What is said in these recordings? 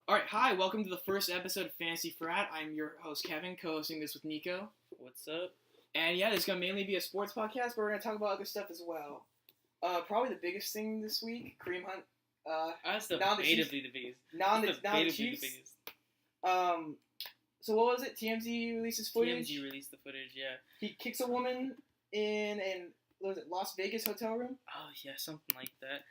All right, hi, welcome to the first episode of Fantasy Frat. I'm your host, Kevin, co-hosting this with Nico. What's up? And yeah, it's going to mainly be a sports podcast, but we're going to talk about other stuff as well. Probably the biggest thing this week, Kareem Hunt. That's debatably the biggest. The Chiefs. So what was it? TMZ releases footage? TMZ released the footage, yeah. He kicks a woman in what was it, Las Vegas hotel room? Oh, yeah, something like that.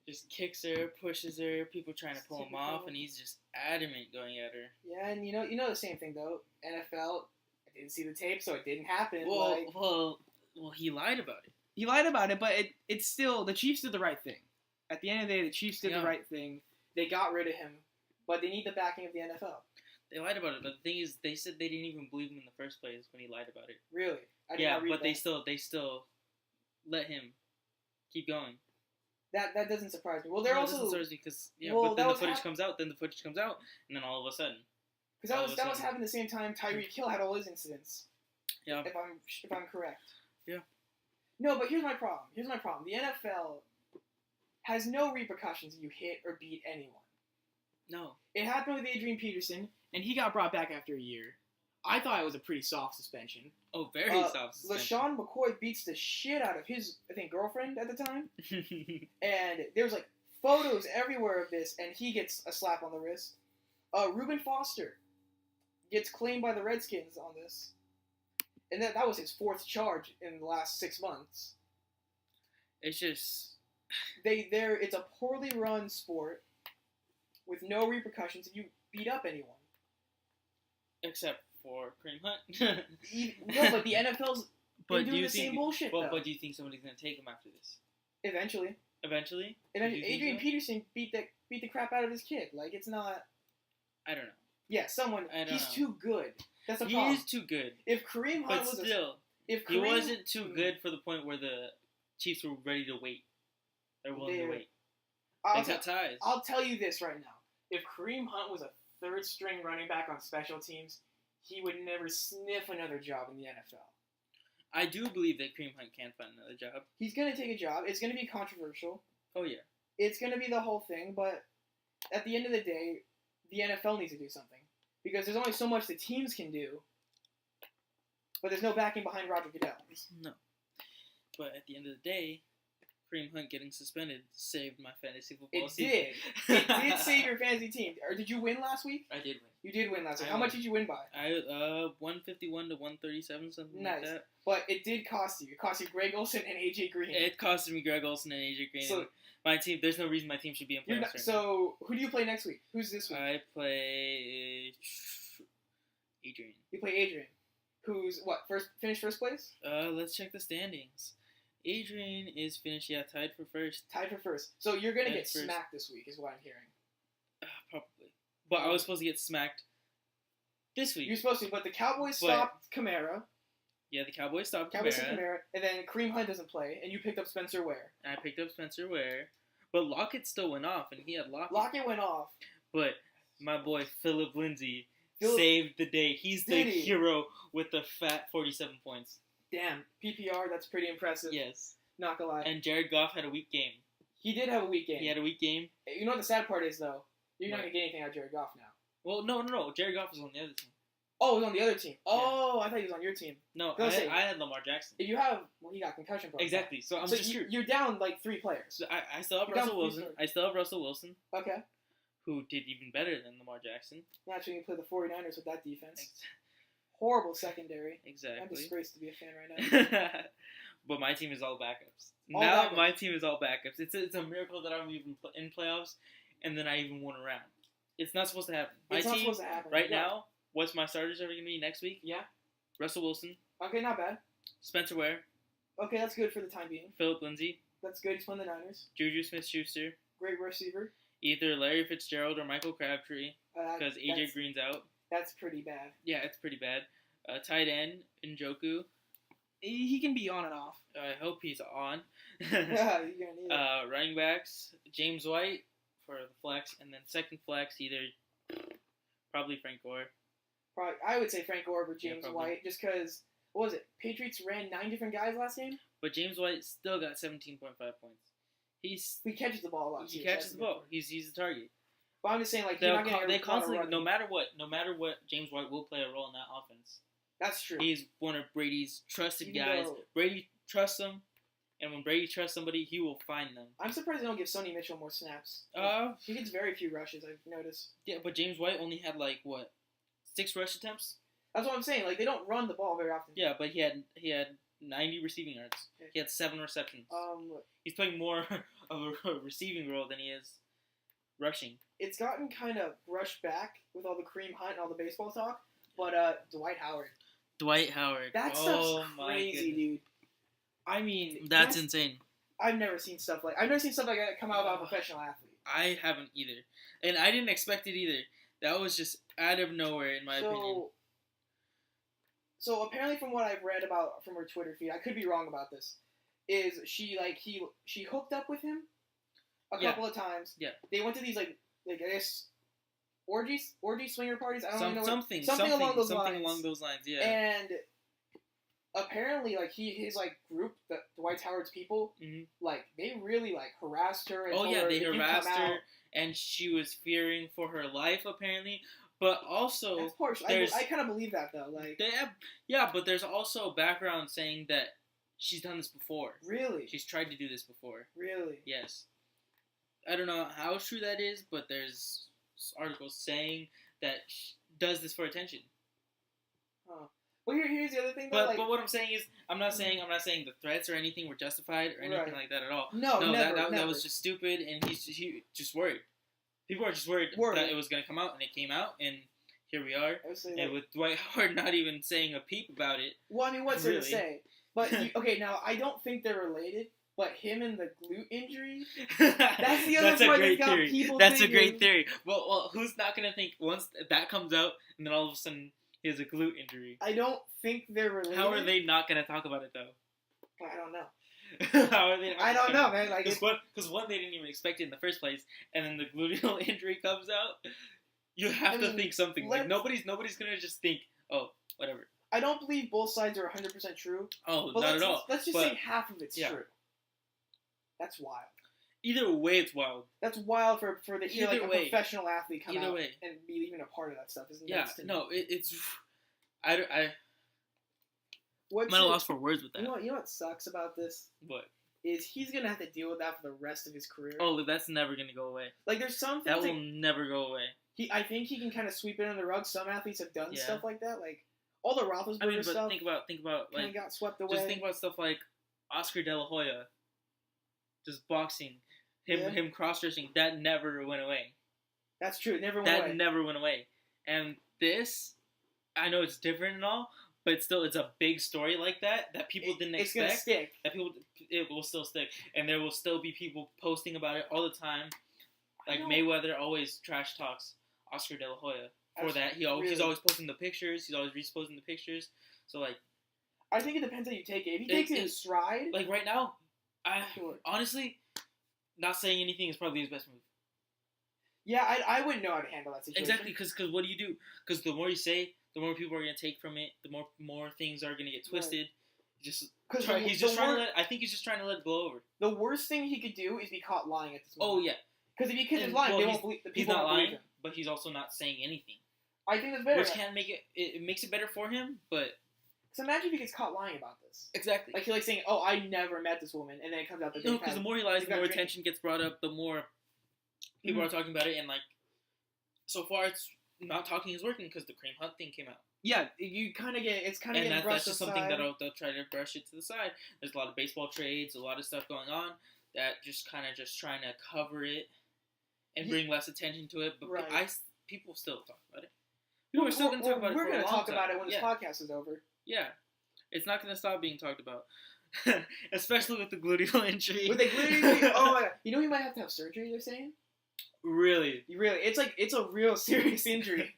Just kicks her, pushes her, people trying to pull him off, and he's just adamant going at her. Yeah, and you know the same thing, though. NFL, I didn't see the tape, so it didn't happen. Well, he lied about it. He lied about it, but it's still, the Chiefs did the right thing. At the end of the day, the Chiefs did the right thing. They got rid of him, but they need the backing of the NFL. They lied about it, but the thing is, they said they didn't even believe him in the first place when he lied about it. Really? I did yeah, not read but that. they still let him keep going. That doesn't surprise me. Well, they're also... That doesn't surprise me because, but then the footage comes out, and then all of a sudden... Because that was happening at the same time Tyreek Hill had all his incidents. Yeah. If I'm correct. Yeah. No, but here's my problem. The NFL has no repercussions if you hit or beat anyone. No. It happened with Adrian Peterson, and he got brought back after a year. I thought it was a pretty soft suspension. Oh, very soft suspension. LaShawn McCoy beats the shit out of his, I think, girlfriend at the time. And there's, photos everywhere of this, and he gets a slap on the wrist. Reuben Foster gets claimed by the Redskins on this. And that was his fourth charge in the last 6 months. It's just... It's a poorly run sport with no repercussions if you beat up anyone. Except for Kareem Hunt. No, but the NFL's been doing the same bullshit, though. But do you think somebody's going to take him after this? Eventually. Eventually? Adrian Peterson beat the crap out of his kid. It's not... I don't know. Yeah, he's too good. That's a problem. He is too good. If Kareem Hunt he wasn't too good for the point where the Chiefs were ready to wait. They're willing to wait. They got ties. I'll tell you this right now. If Kareem Hunt was a third-string running back on special teams, he would never sniff another job in the NFL. I do believe that Kareem Hunt can find another job. He's going to take a job. It's going to be controversial. Oh, yeah. It's going to be the whole thing, but at the end of the day, the NFL needs to do something. Because there's only so much the teams can do, but there's no backing behind Roger Goodell. No. But at the end of the day, Kareem Hunt getting suspended saved my fantasy football season. It did save your fantasy team. Or did you win last week? I did win. You did win last week. How much did you win by? 151 to 137, something nice. Like that. But it did cost you. It cost you Greg Olsen and AJ Green. It costed me Greg Olsen and AJ Green. So, my team, there's no reason my team should be in playoffs. So, who do you play next week? Who's this week? I play Adrian. You play Adrian. Who's, finished first place? Let's check the standings. Adrian is finished, tied for first. Tied for first. So you're going to get smacked this week, is what I'm hearing. Probably. But I was supposed to get smacked this week. You're supposed to, but the Cowboys stopped Kamara. Yeah, the Cowboys stopped Kamara. And then Kareem Hunt doesn't play, and you picked up Spencer Ware. And I picked up Spencer Ware. But Lockett still went off, and he had Lockett. Lockett went off. But my boy Philip Lindsay saved the day. He's the hero with the fat 47 points. Damn, PPR, that's pretty impressive. Yes. Not gonna lie. And Jared Goff had a weak game. He did have a weak game. He had a weak game. You know what the sad part is, though? You're not gonna get anything out of Jared Goff now. Well, no. Jared Goff was on the other team. Oh, he was on the other team. Oh, yeah. I thought he was on your team. No, I had Lamar Jackson. If you have, he got concussion problems. Exactly. So I'm just screwed. You're down 3 players. So I still have Russell Wilson. Okay. Who did even better than Lamar Jackson. Naturally, you play the 49ers with that defense. Horrible secondary. Exactly. I'm disgraced to be a fan right now. But my team is all backups. Backups. My team is all backups. It's a miracle that I'm even in playoffs, and then I even won a round. It's not supposed to happen. It's not supposed to happen. Right now, what's my starters are going to be next week? Yeah. Russell Wilson. Okay, not bad. Spencer Ware. Okay, that's good for the time being. Philip Lindsay. That's good. He's playing the Niners. Juju Smith-Schuster. Great receiver. Either Larry Fitzgerald or Michael Crabtree, because AJ Green's out. That's pretty bad. Yeah, it's pretty bad. Tight end, Njoku. He can be on and off. I hope he's on. Yeah, you're gonna need it. Running backs, James White for the flex, and then second flex, probably Frank Gore. I would say Frank Gore over James White, just because, what was it, Patriots ran 9 different guys last game? But James White still got 17.5 points. He catches the ball a lot. He catches the ball. He's the target. But I'm just saying, like, you're not getting they constantly, no matter what, James White will play a role in that offense. That's true. He's one of Brady's trusted guys. Brady trusts him, and when Brady trusts somebody, he will find them. I'm surprised they don't give Sonny Mitchell more snaps. He gets very few rushes, I've noticed. Yeah, but James White only had, like, what, 6 rush attempts? That's what I'm saying. Like, they don't run the ball very often. Yeah, but he had 90 receiving yards. Okay. He had 7 receptions. He's playing more of a receiving role than he is rushing. It's gotten kind of brushed back with all the Kareem Hunt and all the baseball talk, but Dwight Howard. That stuff's crazy, dude. I mean, that's insane. I've never seen stuff like that come out about a professional athlete. I haven't either, and I didn't expect it either. That was just out of nowhere, in my opinion. So apparently, from what I've read about from her Twitter feed, I could be wrong about this. Is she hooked up with him a couple of times? Yeah. They went to these like I guess orgy swinger parties. I don't know something along those lines. Yeah. And apparently, like his like group, the Dwight Howard's people, like they really like harassed her. And they harassed her, and she was fearing for her life apparently. But also, that's partial. I kind of believe that though. Like but there's also background saying that she's done this before. Really? She's tried to do this before. Really? Yes. I don't know how true that is, but there's articles saying that she does this for attention. Huh. Well, here's the other thing. Though, but what I'm saying is, I'm not saying the threats or anything were justified or anything like that at all. No, never. That was just stupid, and he just worried. People are just worried that it was going to come out, and it came out, and here we are. And with Dwight Howard not even saying a peep about it. Well, I mean, what's there to say? But, okay, now, I don't think they're related, but him and the glute injury, that's the other part that got people That's thinking. A great theory. Well, who's not going to think once that comes out, and then all of a sudden he has a glute injury? I don't think they're related. How are they not going to talk about it, though? I don't know. How are they? I don't know, man. Like, because one, they didn't even expect it in the first place, and then the gluteal injury comes out. You have to think something. Like nobody's gonna just think, oh, whatever. I don't believe both sides are 100% true. Oh, but not at all. Let's just say half of it's true. That's wild. Either way, it's wild. That's wild for a professional athlete come out and be even a part of that stuff. Isn't it's. I'm at a loss for words with that. You know what sucks about this? What? Is he's going to have to deal with that for the rest of his career. Oh, that's never going to go away. Like, there's some things that will never go away. I think he can kind of sweep it under the rug. Some athletes have done stuff like that. Like, all the Roethlisberger stuff. Think about like, got swept away. Just think about stuff like Oscar De La Hoya. Just boxing. Him cross-dressing. That never went away. That's true. It never went away. That never went away. And this, I know it's different and all, but it's a big story like that people didn't expect. It's gonna stick. It will still stick, and there will still be people posting about it all the time. Like Mayweather always trash talks Oscar De La Hoya for that. He's always posting the pictures. He's always reposting the pictures. So like, I think it depends how you take it. If he takes it in stride, like right now, honestly, not saying anything is probably his best move. Yeah, I wouldn't know how to handle that situation. Exactly, because what do you do? Because the more you say, the more people are going to take from it. The more things are going to get twisted. Right. I think he's just trying to let it blow over. The worst thing he could do is be caught lying at this moment. Oh yeah, because if he catches lying, they won't believe. He's not lying, but he's also not saying anything. I think that's better. Which can make it makes it better for him, but. So imagine if he gets caught lying about this. Exactly. Like he's saying, "Oh, I never met this woman," and then it comes out that because the more he lies, the more attention gets brought up, the more people are talking about it, and like, so far it's not talking is working because the Kareem Hunt thing came out. Yeah, you kind of get getting brushed aside. That's just something that they'll try to brush it to the side. There's a lot of baseball trades, a lot of stuff going on that just kind of just trying to cover it and bring less attention to it. But people still talk about it. People are still going to talk about it. We're going to talk about it when this podcast is over. Yeah, it's not going to stop being talked about, especially with the gluteal injury. With the gluteal injury, oh my god! You know he might have to have surgery. They're saying. Really? It's a real serious injury.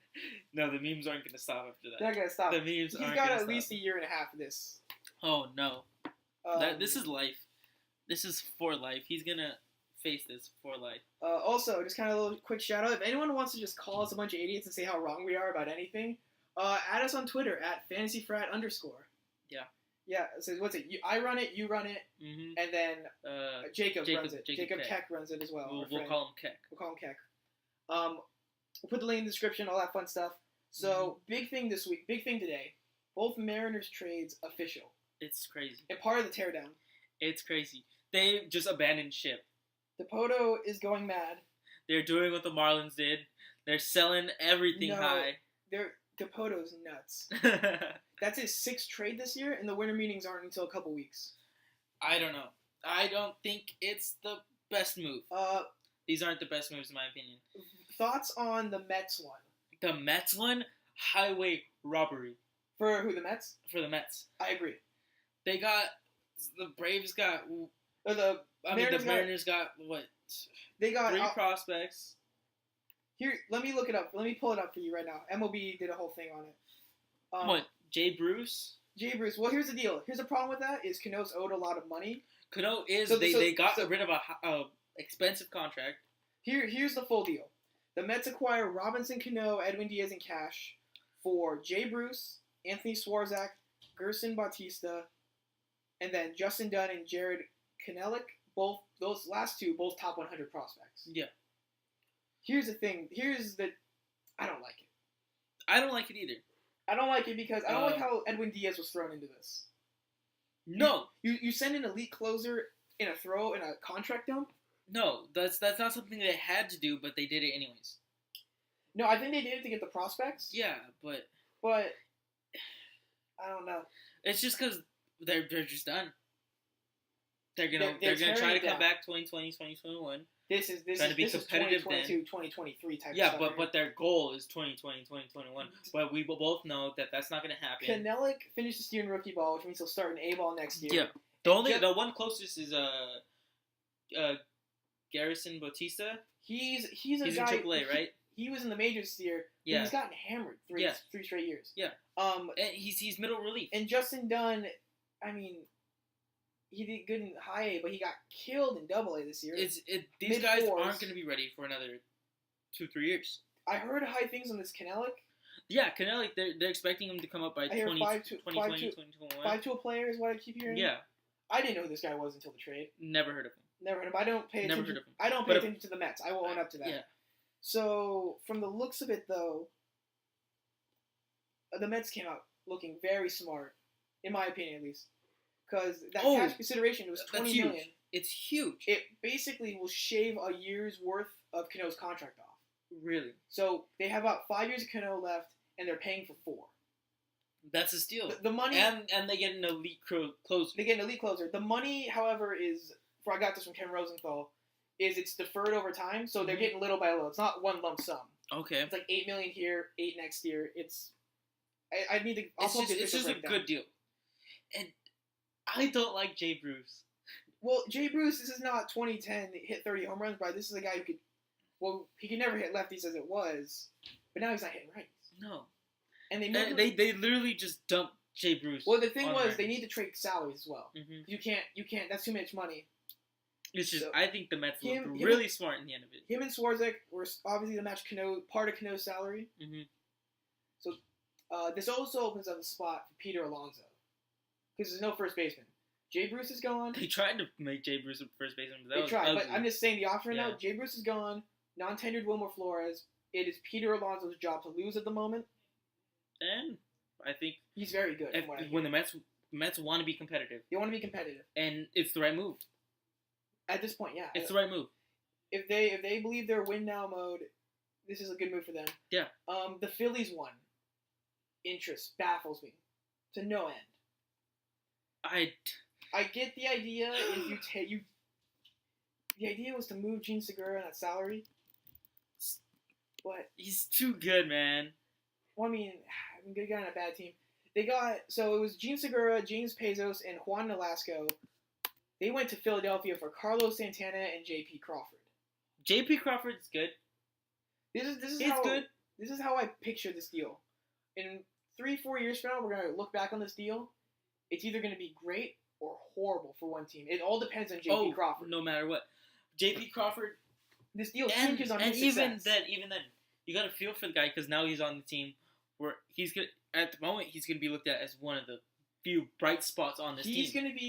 No, the memes aren't going to stop after that. They're not going to stop. The memes aren't going to stop. He's got at least a year and a half of this. Oh, no. This is life. This is for life. He's going to face this for life. Also, just kind of a little quick shout out. If anyone wants to just call us a bunch of idiots and say how wrong we are about anything, add us on Twitter at @fantasyfrat_. Yeah. Yeah, so what's it? I run it, you run it, and then Jacob runs it. Jacob Keck runs it as well. We'll call him Keck. We'll call him Keck. We'll put the link in the description, all that fun stuff. So, big thing this week, big thing today. Both Mariners trades official. It's crazy. And part of the teardown. It's crazy. They just abandoned ship. Dipoto is going mad. They're doing what the Marlins did. They're selling everything high. Dipoto's nuts. That's his 6th trade this year, and the winter meetings aren't until a couple weeks. I don't know. I don't think it's the best move. These aren't the best moves in my opinion. Thoughts on the Mets one? The Mets one? Highway robbery. For who, the Mets? For the Mets. I agree. They got... The Braves got... The Mariners got what? They got 3 prospects. Here, let me look it up. Let me pull it up for you right now. MLB did a whole thing on it. What? Jay Bruce? Jay Bruce. Well, here's the deal. Here's the problem with that is Cano's owed a lot of money. Cano is... They got rid of a expensive contract. Here's the full deal. The Mets acquire Robinson Cano, Edwin Diaz, and cash for Jay Bruce, Anthony Swarzak, Gerson Bautista, and then Justin Dunn and Jared Kanelik. Both those last two, both top 100 prospects. Yeah. Here's the thing. I don't like it. I don't like it either. I don't like it because I don't like how Edwin Diaz was thrown into this. No. You send an elite closer in a contract dump? No, that's not something they had to do, but they did it anyways. No, I think they did it to get the prospects. Yeah, but I don't know. It's just because they're just done. They're gonna try to come back 2020, 2021. This is 2022, 2023 type. Yeah, but their goal is 2020, 2021. But we both know that that's not gonna happen. Kanelik finished this year in rookie ball, which means he'll start in A-ball next year. Yeah. The one closest is Garrison Bautista. He's a guy in AAA, right? He was in the majors this year. Yeah. He's gotten hammered three straight years. Yeah. And he's middle relief. And Justin Dunn, I mean, he did good in high A, but he got killed in Double A this year. These guys aren't going to be ready for another 2-3 years. I heard high things on this Kanelik. Yeah, Kanelik, they're expecting him to come up by 2020, 2021. 5-tool player is what I keep hearing. Yeah. I didn't know who this guy was until the trade. Never heard of him. I don't pay attention. I don't pay attention to the Mets. I will own up to that. Yeah. So, from the looks of it, though, the Mets came out looking very smart, in my opinion, at least. Because that cash consideration was $20 million. It's huge. It basically will shave a year's worth of Cano's contract off. Really? So, they have about 5 years of Cano left, and they're paying for 4. That's a steal. The money... And they get an elite closer. They get an elite closer. The money, however, is... I got this from Ken Rosenthal, is it's deferred over time, so they're getting little by little. It's not one lump sum. Okay. It's like $8 million here, 8 next year. It's I need to. It's just a good deal, and I don't like Jay Bruce. Well, Jay Bruce, this is not 2010 hit 30 home runs, but this is a guy who could. Well, he could never hit lefties as it was, but now he's not hitting righties. No. And they literally just dumped Jay Bruce. Well, the thing was they need to trade salaries as well. Mm-hmm. You can't. That's too much money. It's just, I think the Mets look really smart in the end of it. Him and Swarzak were obviously to match part of Cano's salary. Mm-hmm. So this also opens up a spot for Peter Alonso because there's no first baseman. Jay Bruce is gone. They tried to make Jay Bruce a first baseman, but they tried. But I'm just saying the option right now. Jay Bruce is gone. Non-tenured Wilmer Flores. It is Peter Alonso's job to lose at the moment. And I think he's very good. When the Mets want to be competitive, they want to be competitive, and it's the right move. At this point, yeah. It's the right move. If they believe they're win now mode, this is a good move for them. Yeah. The Phillies one. Interest baffles me to no end. I get the idea if the idea was to move Gene Segura on that salary. But he's too good, man. Well, I mean, good guy on a bad team. It was Gene Segura, James Pezos, and Juan Nolasco. They went to Philadelphia for Carlos Santana and J.P. Crawford. J.P. Crawford's good. This is good. This is how I picture this deal. In 3-4 years from now, we're gonna look back on this deal. It's either gonna be great or horrible for one team. It all depends on J.P. Crawford. No matter what, J.P. Crawford. This deal hinges on his success. Even then, you gotta feel for the guy because now he's on the team where he's gonna. At the moment, he's gonna be looked at as one of the few bright spots on this team.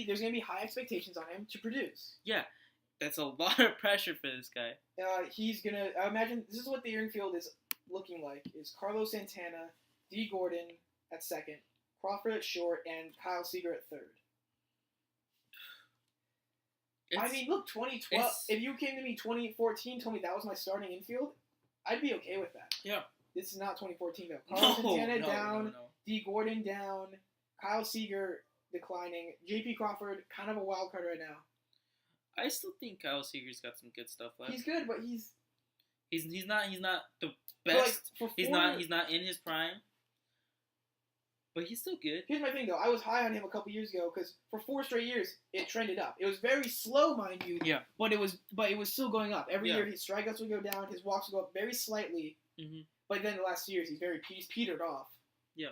There's gonna be high expectations on him to produce. Yeah, That's a lot of pressure for this guy. He's gonna. I imagine this is what the infield is looking like: is Carlos Santana, D. Gordon at second, Crawford at short, and Kyle Seager at third. I mean, look, 2012. If you came to me 2014, told me that was my starting infield, I'd be okay with that. Yeah. This is not 2014 though. Carlos Santana down, D. Gordon down, Kyle Seager declining, J.P. Crawford kind of a wild card right now. I still think Kyle Seager's got some good stuff left. He's good, but he's not the best. Like, he's not in his prime. But he's still good. Here's my thing though. I was high on him a couple years ago because for 4 straight years it trended up. It was very slow, mind you. Yeah. But it was still going up. Every year his strikeouts would go down, his walks would go up very slightly. Mm-hmm. But then the last 2 years he's petered off. Yeah.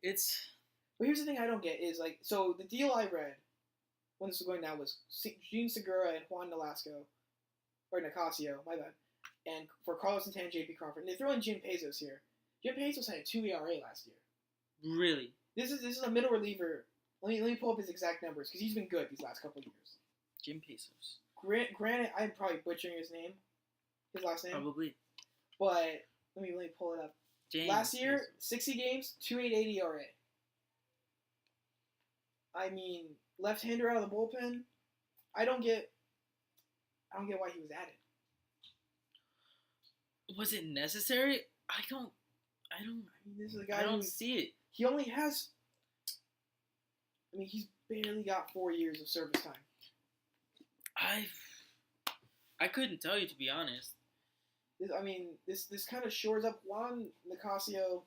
But here's the thing I don't get is like, so the deal I read when this was going down was Gene Segura and Juan Nolasco, or Nicasio, my bad, and for Carlos Santana, J.P. Crawford. And they throw in Jim Pezos here. Jim Pezos had a 2 ERA last year. Really? This is a middle reliever. Let me pull up his exact numbers because he's been good these last couple of years. Jim Pezos. Granted, I'm probably butchering his last name. Probably. But let me pull it up. James last year, Pezos. 60 games, 2.88 ERA. I mean, left-hander out of the bullpen. I don't get why he was added. Was it necessary? I mean, this is a guy. I don't see it. He only has. I mean, he's barely got 4 years of service time. I couldn't tell you, to be honest. This kind of shores up Juan Nicasio.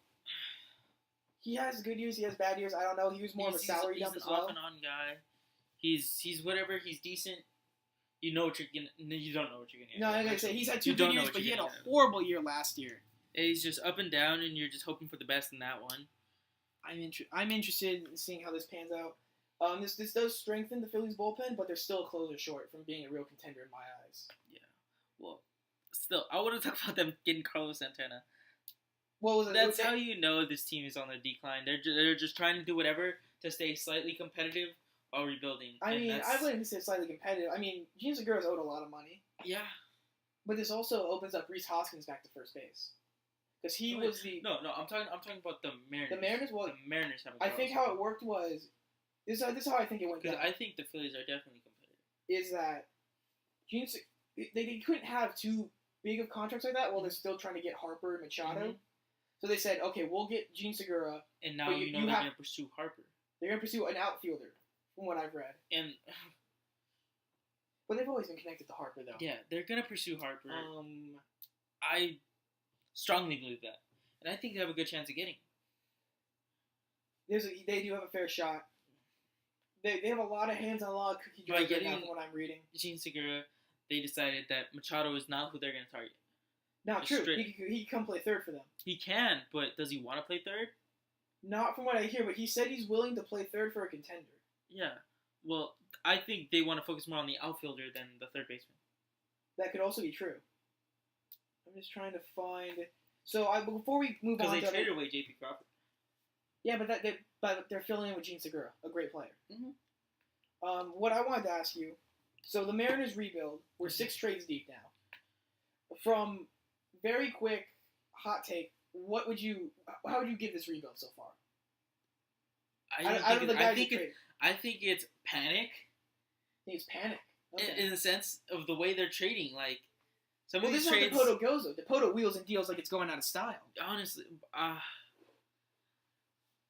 He has good years. He has bad years. I don't know. He was more of a salary dump as well. He's an off and on guy. He's whatever. He's decent. You know what you're gonna. You don't know what you're gonna get. No, I'm gonna say he's had 2 good years, but he had a horrible year last year. He's just up and down, and you're just hoping for the best in that one. I'm interested in seeing how this pans out. This does strengthen the Phillies bullpen, but they're still a closer short from being a real contender in my eyes. Yeah. Well, still, I want to talk about them getting Carlos Santana. What was it? That's how you know this team is on the decline. They're just trying to do whatever to stay slightly competitive while rebuilding. I wouldn't even say slightly competitive. I mean, Gene Segura's owed a lot of money. Yeah. But this also opens up Rhys Hoskins back to first base. Because he was the... No, I'm talking about the Mariners. The Mariners? Well, the Mariners have I think how it worked was... This is how I think it went down. Because I think the Phillies are definitely competitive. Is that... They couldn't have too big of contracts like that while they're still trying to get Harper and Machado. Mm-hmm. So they said, okay, we'll get Gene Segura. And now they're going to pursue Harper. They're going to pursue an outfielder, from what I've read. But they've always been connected to Harper, though. Yeah, they're going to pursue Harper. I strongly believe that. And I think they have a good chance of getting him. They do have a fair shot. They have a lot of hands on a lot of cookie jars right now from what I'm reading. Gene Segura, they decided that Machado is not who they're going to target. Not true. He can come play third for them. He can, but does he want to play third? Not from what I hear, but he said he's willing to play third for a contender. Yeah. Well, I think they want to focus more on the outfielder than the third baseman. That could also be true. I'm just trying to find... So, before we move on... Because they traded away J.P. Crawford. Yeah, but they're filling in with Gene Segura, a great player. Mm-hmm. What I wanted to ask you... So, the Mariners rebuild. We're 6 trades deep now. From very quick, hot take, how would you give this rebuild so far? I think it's panic. I think it's panic. Okay. In the sense of the way they're trading, like some of these trades. This is how Dipoto goes though. Dipoto wheels and deals like it's going out of style. Honestly,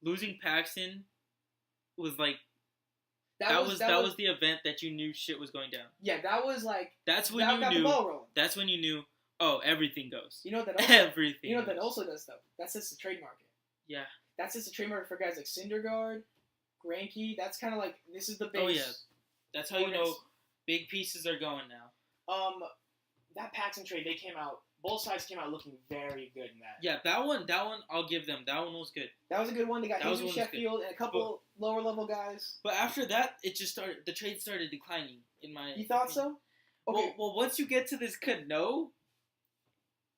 losing Paxton was like that was the event that you knew shit was going down. Yeah, that was like that's when you knew. The ball rolling. That's when you knew. Oh, everything goes. You know what that also, everything. You know what that also does though. That sets the trade market. Yeah. That sets the trade market for guys like Syndergaard, Greinke. That's kind of like this is the base. Oh yeah. That's how you know big pieces are going now. That Paxton trade, both sides came out looking very good in that. Yeah, that one, I'll give them. That one was good. That was a good one. They got Andrew Sheffield and a couple lower level guys. But after that, the trade started declining in my You thought so? Okay. Well, once you get to this Cano,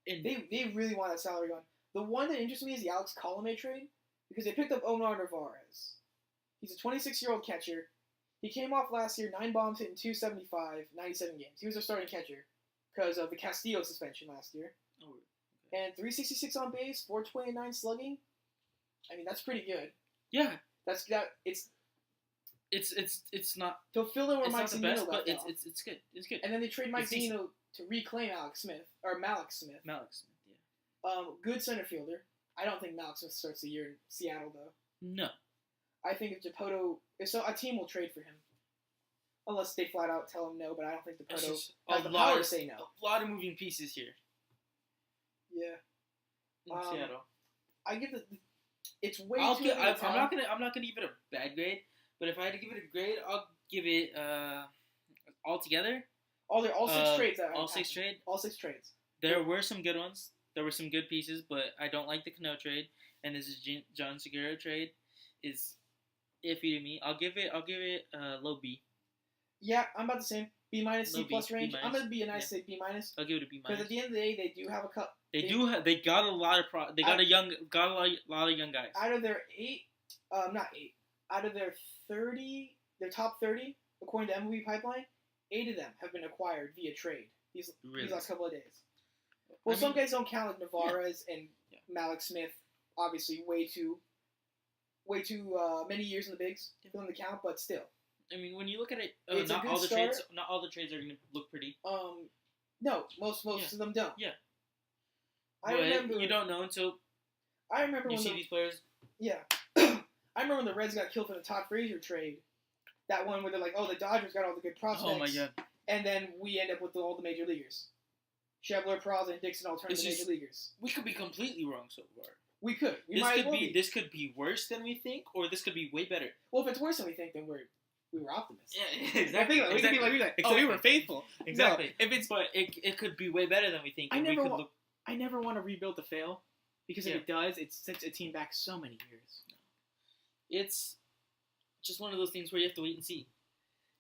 they really want that salary on. The one that interests me is the Alex Colomé trade because they picked up Omar Narvaez. He's a 26-year-old catcher. He came off last year, 9 bombs, hitting 275, 97 games. He was a starting catcher because of the Castillo suspension last year. Oh, okay. And 366 on base, 429 slugging. I mean, that's pretty good. Yeah. It's not. They'll fill in where it's Mike not the Zunino best, but left off. it's good. It's good. And then they trade Mike It's decent. Zunino to reclaim Malik Smith. Malik Smith, yeah. Good center fielder. I don't think Malik Smith starts the year in Seattle, though. No. I think if a team will trade for him. Unless they flat out tell him no, but I don't think Dipoto has the power to say no. A lot of moving pieces here. Yeah. In Seattle. I give it's way I'm too early to tell. not gonna give it a bad grade, but if I had to give it a grade, I'll give it altogether. All 6 trades. All 6 trades. All 6 trades. There were some good ones. There were some good pieces, but I don't like the Cano trade, and this is John Segura trade is iffy to me. I'll give it low B. Yeah, I'm about the same. B minus, C plus range. B-. I'm gonna be a nice say B minus. I'll give it a B minus. Because at the end of the day, they do have a cup. They got a lot of a lot of young guys. Out of their 8, not 8. Out of their 30, their top 30, according to MVP Pipeline, 8 of them have been acquired via trade. These last couple of days. Well, some guys don't count, like Navarez and Malik Smith. Obviously, way too many years in the bigs for them to count, but still. I mean, when you look at it, It's not a all good the start. trades. Not all the trades are going to look pretty. No, most of them don't. Yeah. I But remember. you don't know until I remember you when see these players. Yeah. I remember when the Reds got killed for the Todd Frazier trade. That one where they're like, oh, the Dodgers got all the good prospects. Oh my god. And then we end up with all the major leaguers. Schebler, Peraza, and Dixon all turned to major leaguers. We could be completely wrong so far. We could. This could be worse than we think, or this could be way better. Well, if it's worse than we think, then we were optimists. Yeah, exactly. We could be like, oh, we were faithful. Exactly. No, but it could be way better than we think. I never want a rebuild to fail, because if it does, it sets a team back so many years. It's just one of those things where you have to wait and see.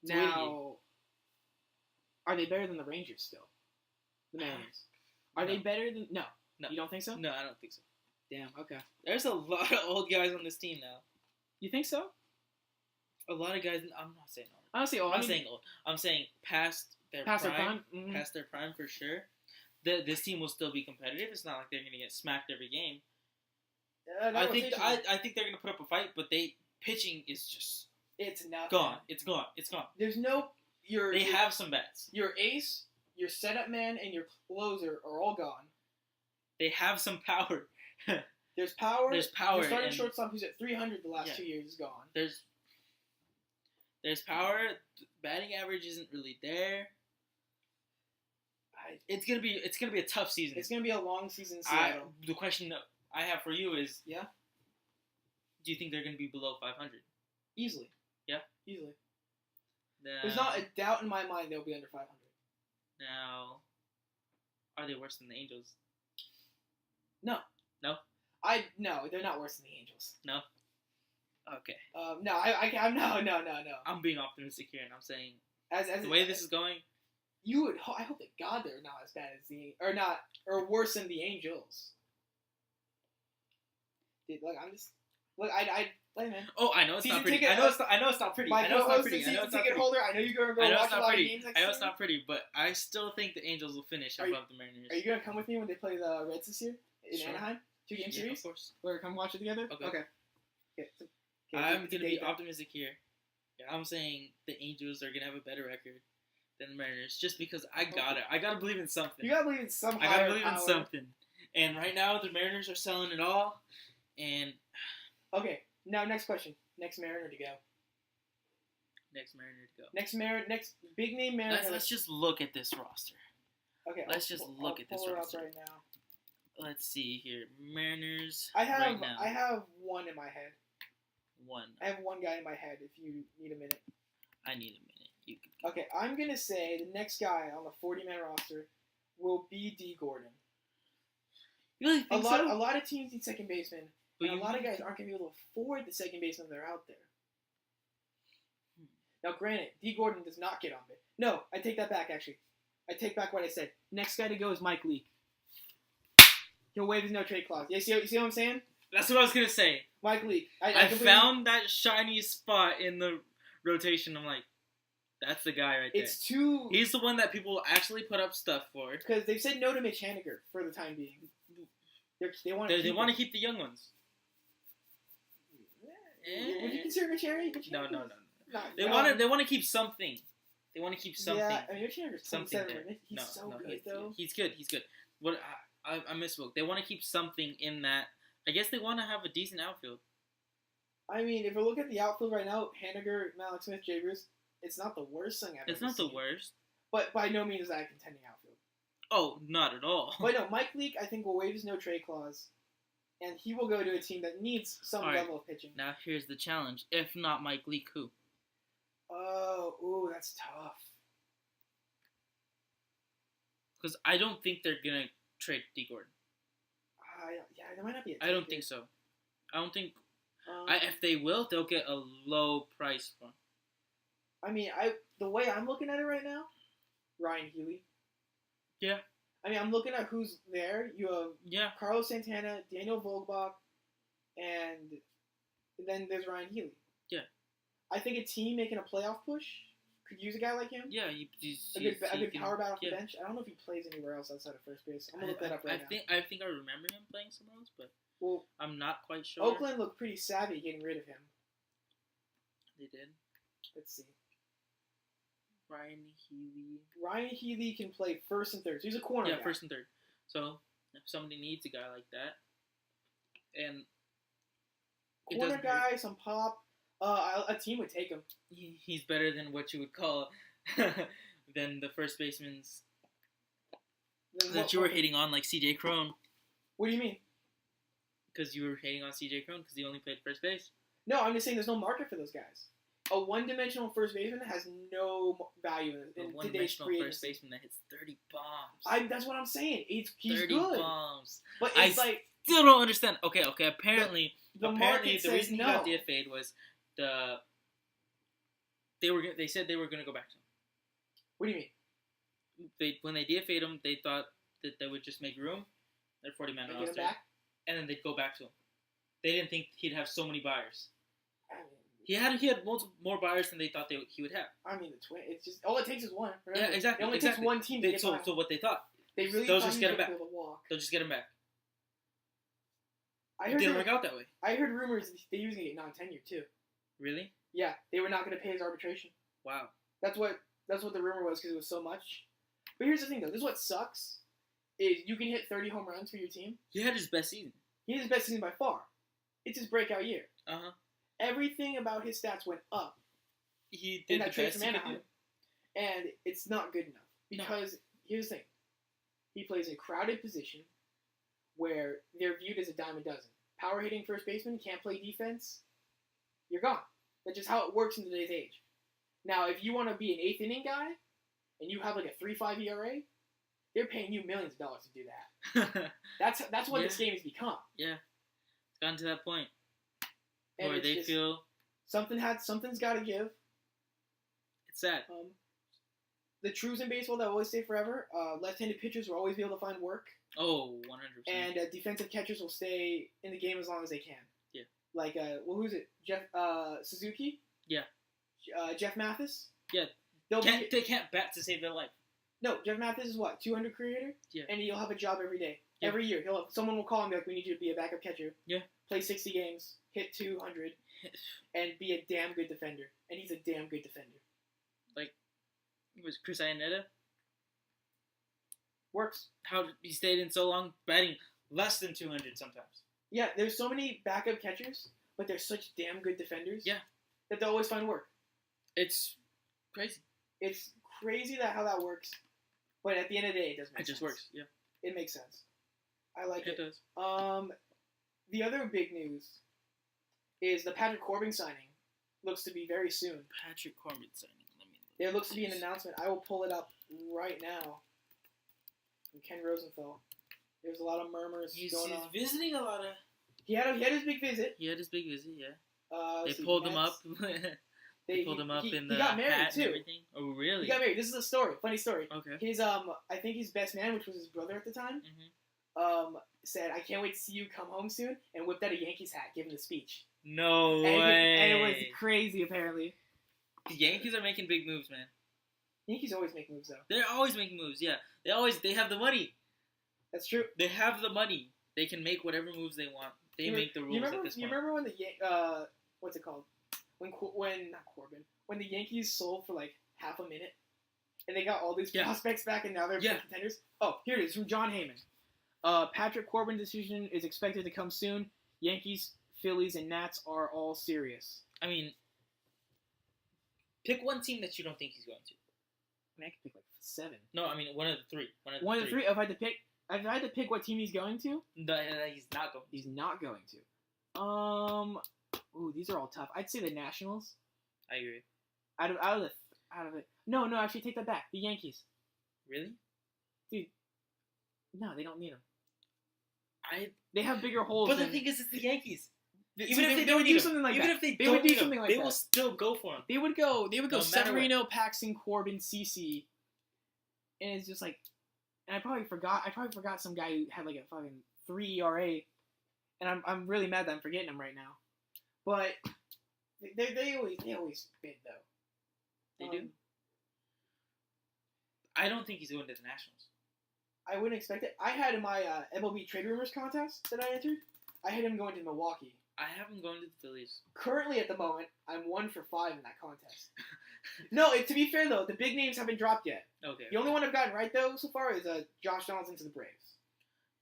Now, are they better than the Rangers still? The Mariners. Are they better than... No. You don't think so? No, I don't think so. Damn, okay. There's a lot of old guys on this team now. You think so? A lot of guys... I'm not saying old. Honestly, I'm saying old. I'm saying past their prime. Mm-hmm. Past their prime for sure. This team will still be competitive. It's not like they're going to get smacked every game. I think they're going to put up a fight, but pitching is just... It's nothing. Gone. It's gone. It's gone. There's no... They have some bats. Your ace, your setup man, and your closer are all gone. They have some power. There's power. There's power. Your starting shortstop, who's at 300 the last 2 years, is gone. There's power. Batting average isn't really there. It's gonna be a tough season. It's gonna be a long season in Seattle. The question that I have for you is, do you think they're gonna be below 500? Easily. Yeah. Easily. There's not a doubt in my mind they'll be under 500. Now, are they worse than the Angels? No. No? No, they're not worse than the Angels. No? Okay. No. I'm being optimistic here, and I'm saying, as the way this is going... I hope to God they're not as bad as or worse than the Angels. Dude, man. Oh, I know it's not pretty. I know it's not pretty. I know it's not pretty. I know it's not pretty. Holder, I know you're gonna go watch a lot of games next I know season. it's not pretty, but I still think the Angels will finish above the Mariners. Are you gonna come with me when they play the Reds this year in Anaheim? 2-game series? Of course. Or come watch it together? Okay. I'm gonna be optimistic here. Yeah, I'm saying the Angels are gonna have a better record than the Mariners, just because I gotta believe in something. You gotta believe in something. I gotta believe in something. And right now the Mariners are selling it all. And okay, now next question. Next Mariner to go. Next big name Mariner. Let's just look at this roster. Okay. Let's just look at this roster right now. Let's see here. Mariners. I have right now. I have one in my head. One. I have one guy in my head. If you need a minute. I need a minute. You can. Okay, I'm gonna say the next guy on the 40-man roster will be D. Gordon. You really think so? A lot of teams need second baseman, but and a lot of guys aren't gonna be able to afford the second baseman that are out there. Now, granted, D. Gordon does not get on base. No, I take that back. Actually, I take back what I said. Next guy to go is Mike Leake. He'll waive his no trade clause. You see what I'm saying? That's what I was gonna say. Mike Leake. I found that shiny spot in the rotation. I'm like, that's the guy right there. It's too. He's the one that people actually put up stuff for. Because they've said no to Mitch Haniger for the time being. They want to keep the young ones. Would you consider Mitch Haniger? No. They want to keep something. They want to keep something. Yeah, I mean, Mitch Haniger's 27. He's good, though. He's good. What I misspoke. They want to keep something in that. I guess they want to have a decent outfield. I mean, if we look at the outfield right now, Haniger, Malik Smith, Jay Bruce, it's not the worst thing I've ever seen. It's not the worst. But by no means is that a contending outfield. Oh, not at all. But no, Mike Leake, I think, will waive his no-trade clause, and he will go to a team that needs some level of pitching. Now, here's the challenge. If not Mike Leake, who? Oh, that's tough. Because I don't think they're going to trade D. Gordon. Yeah, there might not be a I don't think so. I don't think... if they will, they'll get a low price for him. I mean, the way I'm looking at it right now, Ryan Healy. Yeah. I mean, I'm looking at who's there. You have Carlos Santana, Daniel Vogelbach, and then there's Ryan Healy. Yeah. I think a team making a playoff push could use a guy like him. Yeah, a good power bat off the bench. I don't know if he plays anywhere else outside of first base. I'm gonna look that up right now. I think I remember him playing somewhere else, but I'm not quite sure. Oakland looked pretty savvy getting rid of him. They did. Let's see. Ryan Healy. Healy can play first and third. So he's a corner guy. Yeah, first and third. So if somebody needs a guy like that, and corner guy, some pop, a team would take him. He's better than what you would call than the first baseman's that you were hating on, like C.J. Cron. What do you mean? Because you were hating on C.J. Cron because he only played first base. No, I'm just saying there's no market for those guys. A one-dimensional first baseman has no value in today's free first baseman that hits 30 bombs. That's what I'm saying. He's 30 good. Bombs. But it's I still don't understand. Okay. Apparently, the reason he got DFA'd was they said they were going to go back to him. What do you mean? When they DFA'd him, they thought that they would just make room. They're 40-man roster, and then they'd go back to him. They didn't think he'd have so many buyers. He had multiple more buyers than they thought he would have. I mean, the Twins. It's just all it takes is one. Remember? Yeah, exactly. It only takes one team to get by. So what they thought? They really they'll thought just get him back. Walk. They'll just get him back. It didn't work out that way. I heard rumors that he was going to get non-tenure too. Really? Yeah, they were not going to pay his arbitration. Wow. That's what the rumor was because it was so much. But here's the thing though. This is what sucks. Is you can hit 30 home runs for your team. He had his best season. He had his best season by far. It's his breakout year. Uh-huh. Everything about his stats went up. He did the best he could do. And it's not good enough. Because, here's the thing. He plays a crowded position where they're viewed as a dime a dozen. Power hitting first baseman, can't play defense, you're gone. That's just how it works in today's age. Now, if you want to be an eighth inning guy, and you have like a 3.5 ERA, they're paying you millions of dollars to do that. That's what this game has become. Yeah. It's gotten to that point. And where they feel something's got to give. It's sad. The truths in baseball that will always stay forever. Left-handed pitchers will always be able to find work. Oh, 100%. And defensive catchers will stay in the game as long as they can. Yeah. Like, who's it? Suzuki? Yeah. Jeff Mathis? Yeah. They can't bat to save their life. No, Jeff Mathis is what? 200 career hitter? Yeah. And he'll have a job every day. Yeah. Every year. Someone will call him and be like, we need you to be a backup catcher. Yeah. Play 60 games, hit 200, and be a damn good defender. And he's a damn good defender. Like, was Chris Iannetta? Works. How he stayed in so long, batting less than 200 sometimes. Yeah, there's so many backup catchers, but they're such damn good defenders. Yeah. That they'll always find work. It's crazy. It's crazy how that works, but at the end of the day, it does make sense. It just works, yeah. It makes sense. I like it. It does. The other big news is the Patrick Corbin signing looks to be very soon. Patrick Corbin signing. There looks to be an announcement. I will pull it up right now. From Ken Rosenthal. There's a lot of murmurs going on. He's visiting a lot of... He had his big visit. Yeah. They They pulled him up. They pulled him up in the got married hat too. and everything. Oh, really? He got married. This is a story. Funny story. Okay. His I think his best man, which was his brother at the time, said, "I can't wait to see you come home soon," and whipped out a Yankees hat, giving the speech. No way. And it was crazy, apparently. The Yankees are making big moves, man. Yankees always make moves, though. They're always making moves, yeah. They have the money. That's true. They have the money. They can make whatever moves they want. They make the rules at this point. You remember when what's it called? When not Corbin. When the Yankees sold for like half a minute, and they got all these prospects back, and now they're big contenders. Oh, here it is from John Heyman. Patrick Corbin decision is expected to come soon. Yankees, Phillies, and Nats are all serious. I mean, pick one team that you don't think he's going to. I mean, I could pick like 7. No, I mean one of the three. One of the three. If I had to pick what team he's going to, no, he's not going. He's not going to. Ooh, these are all tough. I'd say the Nationals. I agree. Out of it. No, actually, take that back. The Yankees. Really? Dude, no, they don't need them. They have bigger holes. But the thing is, it's the Yankees. Even if they would do something like that, they would do something like that. They will still go for him. They would go Severino, Paxton, Corbin, CC, and it's just like, and I probably forgot some guy who had like a fucking 3 ERA, and I'm really mad that I'm forgetting him right now. But they always bid though. They do. I don't think he's going to the Nationals. I wouldn't expect it. I had in my MLB trade rumors contest that I entered, I had him going to Milwaukee. I have him going to the Phillies. Currently, at the moment, I'm 1 for 5 in that contest. No, to be fair though, the big names haven't dropped yet. Okay. The only one I've gotten right though so far is Josh Donaldson to the Braves.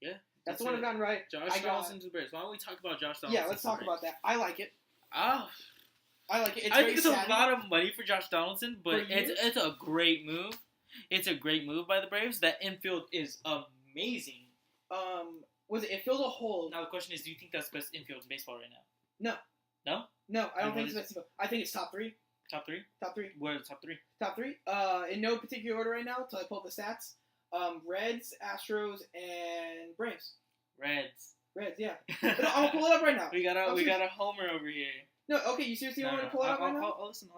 Yeah. That's the one I've gotten right. Josh Donaldson to the Braves. Why don't we talk about Josh Donaldson? Yeah, let's talk about that. I like it. Oh. I like it. I think it's a lot of money for Josh Donaldson, but it's a great move. It's a great move by the Braves. That infield is amazing. It fills a hole. Now the question is, do you think that's the best infield in baseball right now? No. No? No, I don't think it's the best infield. I think it's top 3. Top 3? Top 3. What are the top 3? Top 3? In no particular order right now, until I pull up the stats. Reds, Astros, and Braves. Reds, yeah. But no, I'm gonna pull it up right now. We got a homer over here. No, okay, you seriously want to pull it up right now? I'll listen.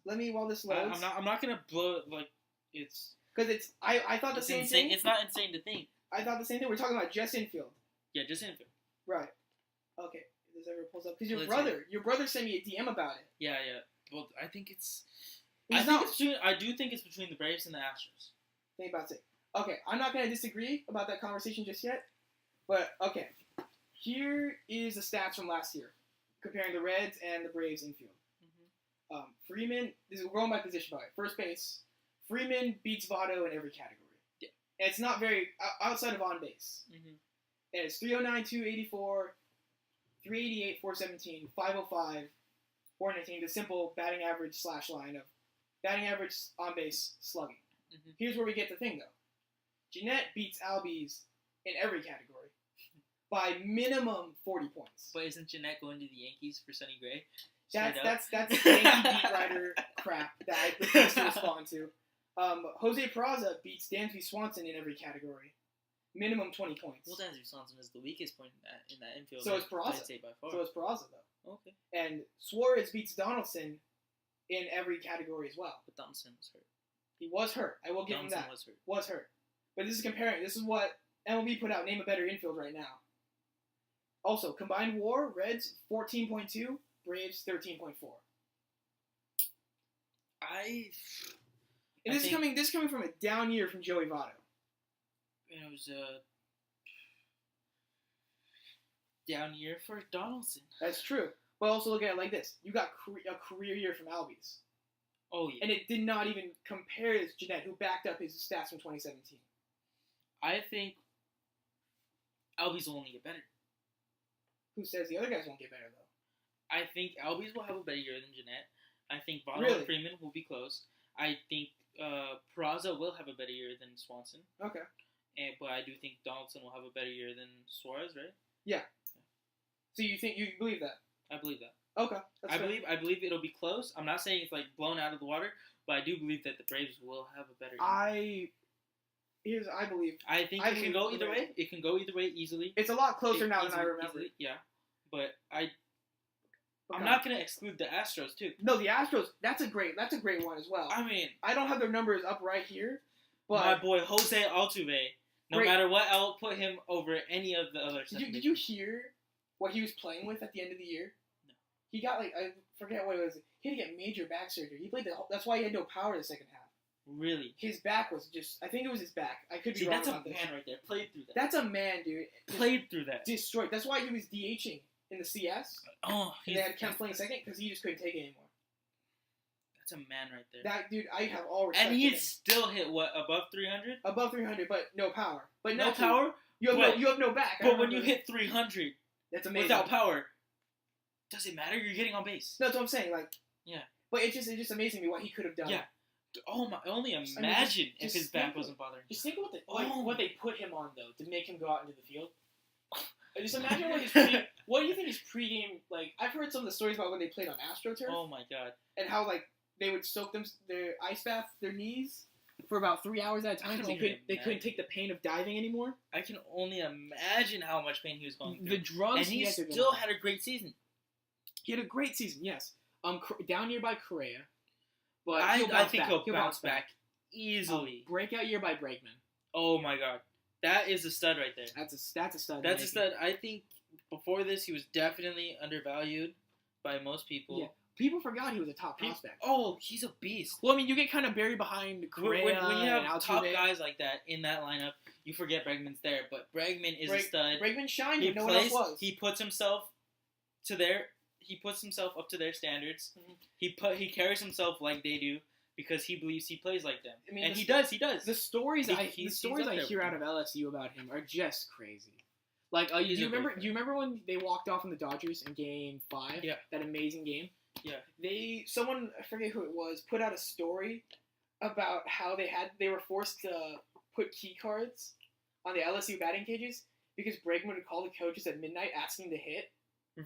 Let me while this loads. I'm not gonna blow it like it's. Because it's I thought the same thing. It's not insane to think. I thought the same thing. We're talking about just infield. Yeah, just infield. Right. Okay. This ever pulls up because your brother sent me a DM about it. Yeah. Well, I think it's. I do think it's between the Braves and the Astros. Think about it. Okay, I'm not gonna disagree about that conversation just yet, but okay. Here is the stats from last year, comparing the Reds and the Braves infield. Mm-hmm. Freeman. This is going by position, by the way. First base. Freeman beats Votto in every category. Yeah. And it's not very outside of on base. Mm-hmm. And it's 309, 284, 388, 417, 505, 419. The simple batting average / line of batting average on base slugging. Mm-hmm. Here's where we get the thing though. Jeanette beats Albies in every category by minimum 40 points. But isn't Jeanette going to the Yankees for Sonny Gray? That's Yankee beat writer crap that I refuse to respond to. Jose Peraza beats Dansby Swanson in every category. Minimum 20 points. Well, Dansby Swanson is the weakest point in that infield. So is Peraza. I'd say by far. So is Peraza, though. Okay. And Suarez beats Donaldson in every category as well. But Donaldson was hurt. He was hurt. I will give him that. Was hurt. But this is comparing. This is what MLB put out. Name a better infield right now. Also, combined WAR, Reds 14.2, Braves 13.4. This is coming from a down year from Joey Votto. It was a down year for Donaldson. That's true. But also look at it like this. You got a career year from Albies. Oh, yeah. And it did not even compare to Jeanette, who backed up his stats from 2017. I think Albies will only get better. Who says the other guys won't get better, though? I think Albies will have a better year than Jeanette. I think Votto and Freeman will be close. I think Peraza will have a better year than Swanson. Okay. But I do think Donaldson will have a better year than Suarez, right? Yeah. So you believe that? I believe that. Okay. I believe it'll be close. I'm not saying it's like blown out of the water, but I do believe that the Braves will have a better year. I believe. I think it can go either way. It can go either way easily. It's a lot closer now than I remember. Easily, yeah. But I'm not going to exclude the Astros, too. No, the Astros, that's a great one as well. I mean, I don't have their numbers up right here, but my boy Jose Altuve, no matter what, I'll put him over any of the others. Did you hear what he was playing with at the end of the year? No. He got like I forget what it was. He had to get major back surgery. He played that's why he had no power the second half. Really? His back was just. I think it was his back. I could be wrong about this. That's a man right there. Played through that. That's a man, dude. Played through that. Destroyed. That's why he was DHing in the CS. Oh, and they had Kemp playing second because he just couldn't take it anymore. That's a man right there. That dude, I have all respect. And he still hit what, above 300? Above 300, but no power. But no power. You have no back. But when you hit 300, that's amazing. Without power, does it matter? You're getting on base. No, that's what I'm saying. Like, yeah. But it's just amazing me what he could have done. Yeah. Oh my! Only imagine if his back wasn't bothering. Just think about what they put him on though to make him go out into the field. Just imagine what his what do you think his pregame like? I've heard some of the stories about when they played on AstroTurf. Oh my god! And how like they would soak their ice bath their knees for about 3 hours at a time because they couldn't take the pain of diving anymore. I can only imagine how much pain he was going through. The drugs, and he still had a great season. He had a great season, yes. Down year by Correa. But I think he'll bounce back easily. Breakout year by Bregman. Oh my god. That is a stud right there. That's a stud. That's a stud. I think before this he was definitely undervalued by most people. Yeah. People forgot he was a top prospect. Oh, he's a beast. Well, I mean, you get kind of buried behind Correa when you have and top guys like that in that lineup, you forget Bregman's there. But Bregman is a stud. Bregman shined when no one else was. He puts himself to their... He puts himself up to their standards. Mm-hmm. He carries himself like they do because he believes he plays like them. I mean, and he does. The stories I hear out of LSU about him are just crazy. Like, do you remember when they walked off on the Dodgers in Game 5? Yeah. That amazing game. Yeah. Someone, I forget who it was, put out a story about how they were forced to put key cards on the LSU batting cages because Bregman would call the coaches at midnight asking to hit.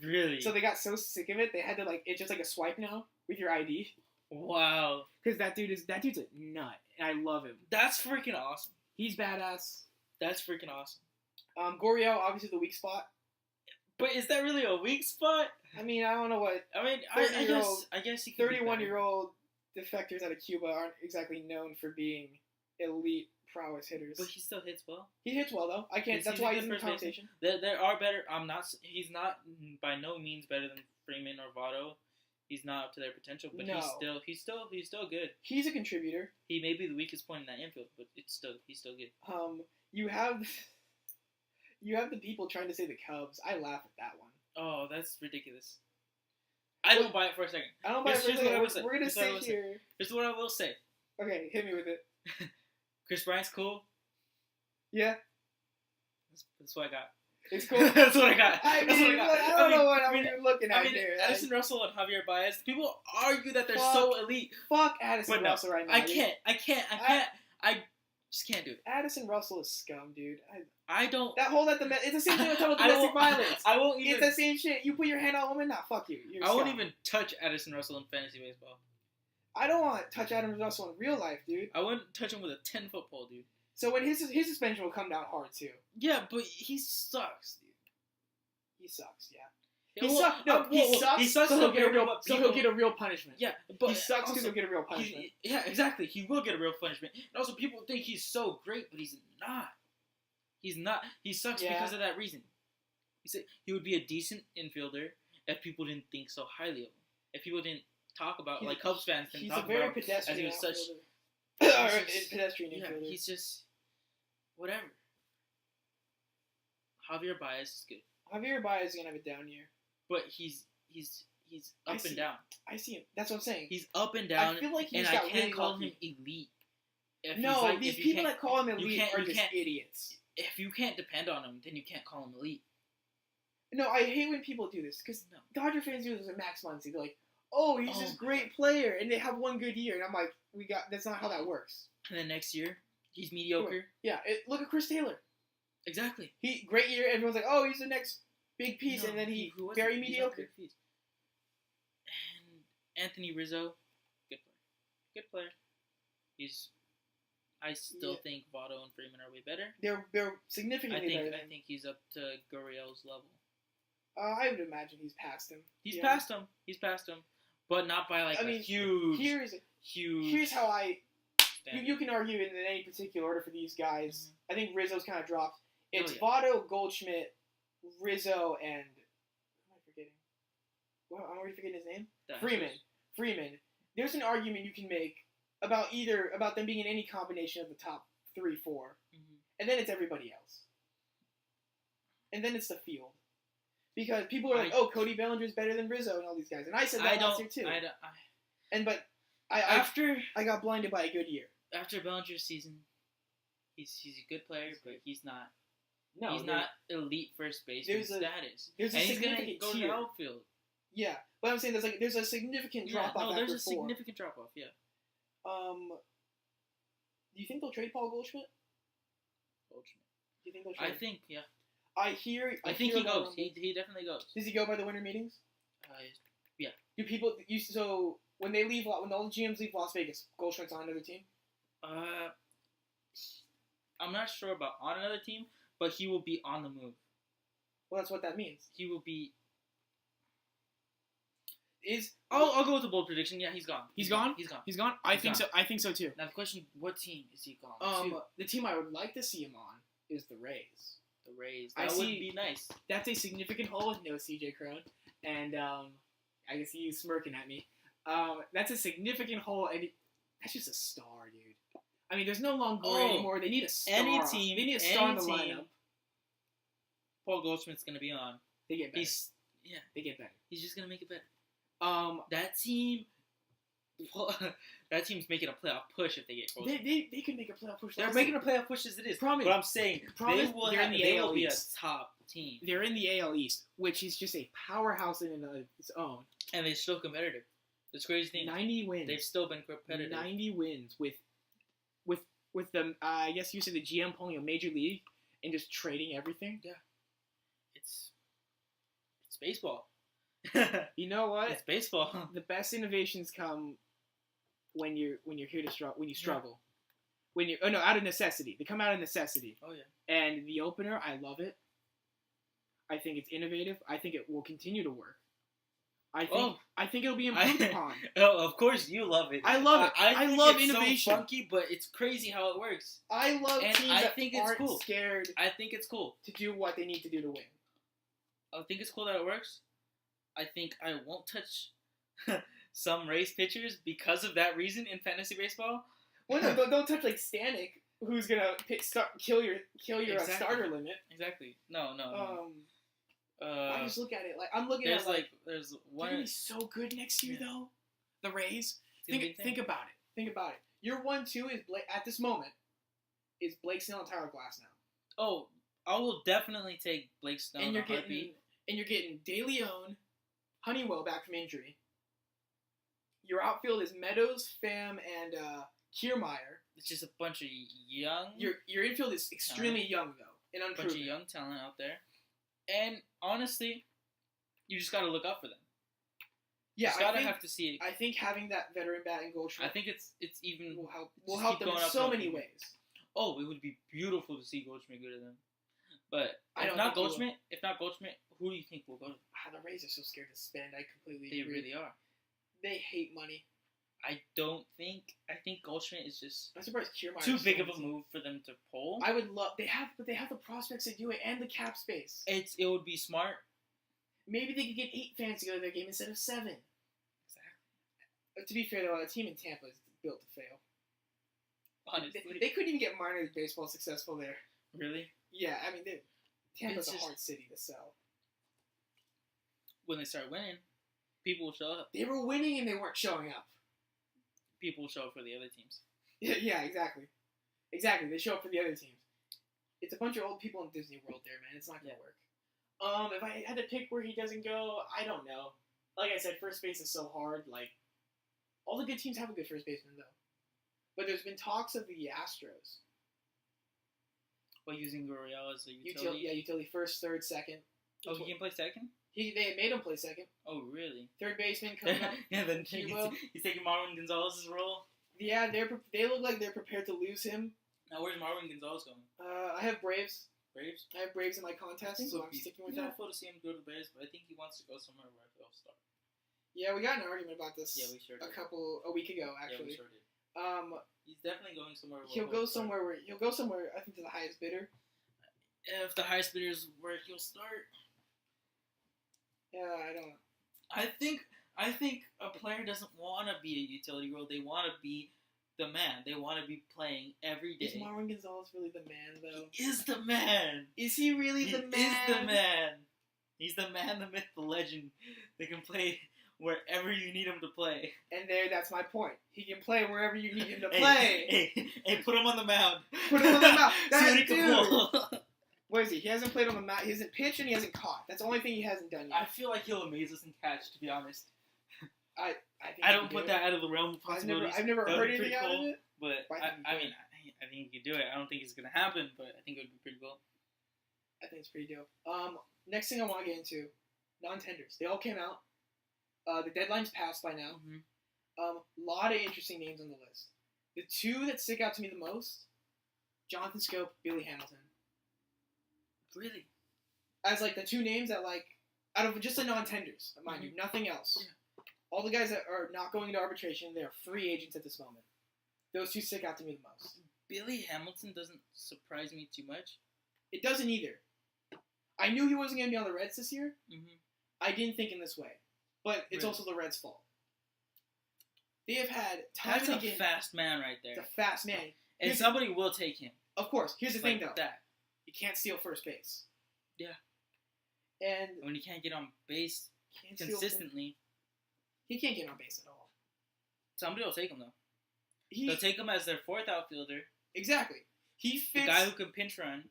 Really? So they got so sick of it, they had to it's just like a swipe now with your ID. Wow. Because that dude's a nut, and I love him. That's freaking awesome. He's badass. That's freaking awesome. Gurriel, obviously the weak spot. But is that really a weak spot? I mean, I don't know what. I mean, I guess he could 31-year-old defectors out of Cuba aren't exactly known for being elite prowess hitters. But he still hits well. He hits well though. That's why he's in the conversation. There are better. He's not by no means better than Freeman or Votto. He's not up to their potential, but he's still good. He's a contributor. He may be the weakest point in that infield, but he's still good. You have the people trying to say the Cubs. I laugh at that one. Oh, that's ridiculous. I don't buy it for a second. I don't buy it for a second. We're gonna say here. Here's what I will say. Okay, hit me with it. Chris Bryant's cool. Yeah. That's what I got. It's cool. That's what I got. I don't know what I'm even looking at here. Addison Russell and Javier Baez. People argue that they're so elite. Fuck Addison Russell right now. I just can't do it. Addison Russell is scum, dude. I don't. It's the same thing with domestic violence. I won't even. It's the same shit. You put your hand on a woman, nah, fuck you. I won't even touch Addison Russell in fantasy baseball. I don't want to touch Addison Russell in real life, dude. I wouldn't touch him with a 10-foot pole, dude. So when his suspension will come down hard too. Yeah, but he sucks, dude. He sucks, yeah. He sucks. So he'll get a real punishment. Yeah, but he sucks because he'll get a real punishment. Yeah, exactly. He will get a real punishment. And also, people think he's so great, but he's not. He's not. He sucks because of that reason. He said he would be a decent infielder if people didn't think so highly of him. If people didn't talk about like Cubs fans didn't talk about him as he was such. Pedestrian infielder. Yeah, he's just whatever. Javier Baez is good. Javier Baez is gonna have a down year, but he's up and down. I see him. That's what I'm saying. He's up and down. I feel like I can't call him elite. These people that call him elite are just idiots. If you can't depend on him, then you can't call him elite. No, I hate when people do this because Dodger fans do this with Max Muncy. They're like, "Oh, he's this great player," and they have one good year, and I'm like, that's not how that works. And then next year, he's mediocre. Yeah, look at Chris Taylor. Exactly. Great year. Everyone's like, "Oh, he's the next big piece," and then he very mediocre. And Anthony Rizzo, good player. I still think Votto and Freeman are way better. They're significantly better. I think he's up to Gurriel's level. I would imagine he's past him. He's past him, but not by a huge. Here's how you can argue in any particular order for these guys. Mm-hmm. I think Rizzo's kind of dropped. It's Votto, Goldschmidt, Rizzo, and who am I forgetting? Well, I'm already forgetting his name. The Freeman. There's an argument you can make about them being in any combination of the top 3, 4, and then it's everybody else, and then it's the field, because people are like, "Oh, Cody Bellinger's better than Rizzo and all these guys," and I said that last year too. I got blinded by a good year. After Bellinger's season, he's a good player, but he's not. No, he's not elite first baseman status. There's a significant he's gonna go to the outfield. Yeah, but I'm saying there's a significant drop off. No, there's a significant drop off. Yeah. Do you think they'll trade Paul Goldschmidt? Do you think they'll trade? I think, yeah. I think he goes. He definitely goes. Does he go by the winter meetings? Yeah. Do people so when all the GMs leave Las Vegas, Goldschmidt's on another team? I'm not sure about on another team, but he will be on the move. Well, that's what that means. He will be. I'll go with the bold prediction. Yeah, he's gone. He's gone. I think so. I think so too. Now the question: what team is he gone to? The team I would like to see him on is the Rays. The Rays. That would be nice. That's a significant hole with no CJ Cron, and I can see you smirking at me. That's a significant hole, and that's just a star, dude. I mean, there's no Longoria anymore. They need a star. They need a star in the lineup. Paul Goldschmidt's gonna be on. They get better. They get better. He's just gonna make it better. That team's making a playoff push if they get close. They could make a playoff push. They're making a playoff push as it is. But I'm saying they will be a top team. They're in the AL East, which is just a powerhouse in and of its own. And they're still competitive. It's crazy thing. 90 wins. They've still been competitive. 90 wins with the I guess you said the GM pulling a major league and just trading everything. Yeah. It's baseball. You know what? It's baseball. The best innovations come when you're here to struggle. When you struggle, out of necessity. They come out of necessity. Oh yeah. And the opener, I love it. I think it's innovative. I think it will continue to work. I think it'll be improved upon. Oh, of course you love it. I love it. I love innovation. So funky, but it's crazy how it works. I love teams that aren't cool. scared. I think it's cool to do what they need to do to win. I think it's cool that it works. I think I won't touch some Rays pitchers because of that reason in fantasy baseball. Well, no, don't touch like Stanek, who's gonna kill your exactly. Starter limit. Exactly. No. I just look at it like I'm looking at there's one. They're gonna be so good next year though. The Rays. Think about it. Think about it. Your 1-2 is at this moment is Blake Snell and Tyler Glass now. Oh, I will definitely take Blake Snell in a heartbeat. And you're getting De Leon, Honeywell back from injury. Your outfield is Meadows, Pham, and Kiermaier. It's just a bunch of young. Your infield is extremely young though, and unproven. Bunch of young talent out there, and honestly, you just gotta look out for them. Yeah, I have to see it. I think having that veteran bat in Goldschmidt. I think it's even will help them in so many ways. Oh, it would be beautiful to see Goldschmidt go to them. But if not Goldschmidt, who do you think will go? The Rays are so scared to spend. I completely agree. They really are. They hate money. I think Goldschmidt is just I'm surprised Kiermaier too big of a move for them to pull. I would love they have the prospects to do it and the cap space. It would be smart. Maybe they could get 8 fans to go to their game instead of 7. Exactly. To be fair though, a team in Tampa is built to fail. Honestly, they couldn't even get minor league baseball successful there. Really? Yeah, I mean, Tampa's a hard city to sell. When they start winning, people will show up. They were winning and they weren't showing up. People will show up for the other teams. Yeah, exactly. Exactly, they show up for the other teams. It's a bunch of old people in Disney World there, man. It's not going to work. If I had to pick where he doesn't go, I don't know. Like I said, first base is so hard. Like, all the good teams have a good first baseman, though. But there's been talks of the Astros. Well, using Gurriel as a utility? Utility first, third, second. Oh, he can play second? They made him play second. Oh, really? Third baseman coming up. Yeah, then he's taking Marwin Gonzalez's role? Yeah, they look like they're prepared to lose him. Now, where's Marwin Gonzalez going? I have Braves. Braves? I have Braves in my contest, so I'm sticking with that. It's beautiful to see him go to the Bears, but I think he wants to go somewhere where he'll start. Yeah, we got an argument about this. Yeah, we sure did. A week ago, actually. Yeah, we sure did. He's definitely going somewhere. He'll go somewhere. I think, to the highest bidder. If the highest bidder is where he'll start. Yeah, I think a player doesn't want to be a utility role. They want to be the man. They want to be playing every day. Is Marwin Gonzalez really the man, though? He is the man. Is he really the man? He is the man. He's the man, the myth, the legend. They can play wherever you need him to play. And that's my point. He can play wherever you need him to play. Hey, put him on the mound. Put him on the mound. See what he can pull. What is he? He hasn't played on the mound. He hasn't pitched and he hasn't caught. That's the only thing he hasn't done yet. I feel like he'll amaze us in catch, to be honest. I don't put that out of the realm of possibilities. I've never heard anything out of it. But I think he could do it. I don't think it's gonna happen, but I think it would be pretty cool. I think it's pretty dope. Next thing I want to get into, non-tenders. They all came out. The deadline's passed by now. Mm-hmm. Lot of interesting names on the list. The two that stick out to me the most, Jonathan Scope, Billy Hamilton. Really? As like the two names that like out of just the non-tenders, mind you, nothing else. Yeah. All the guys that are not going into arbitration, they are free agents at this moment. Those two stick out to me the most. Billy Hamilton doesn't surprise me too much. It doesn't either. I knew he wasn't going to be on the Reds this year. Mm-hmm. I didn't think in this way. But it's Really? also the Reds' fault. They have had time That's and a again. fast man right there. It's a fast man. And somebody will take him. Of course. Here's the thing, though. That. You can't steal first base. Yeah. And when you can't get on base consistently, he can't get on base at all. Somebody will take him, though. They'll take him as their fourth outfielder. Exactly. He fits. The guy who can pinch run.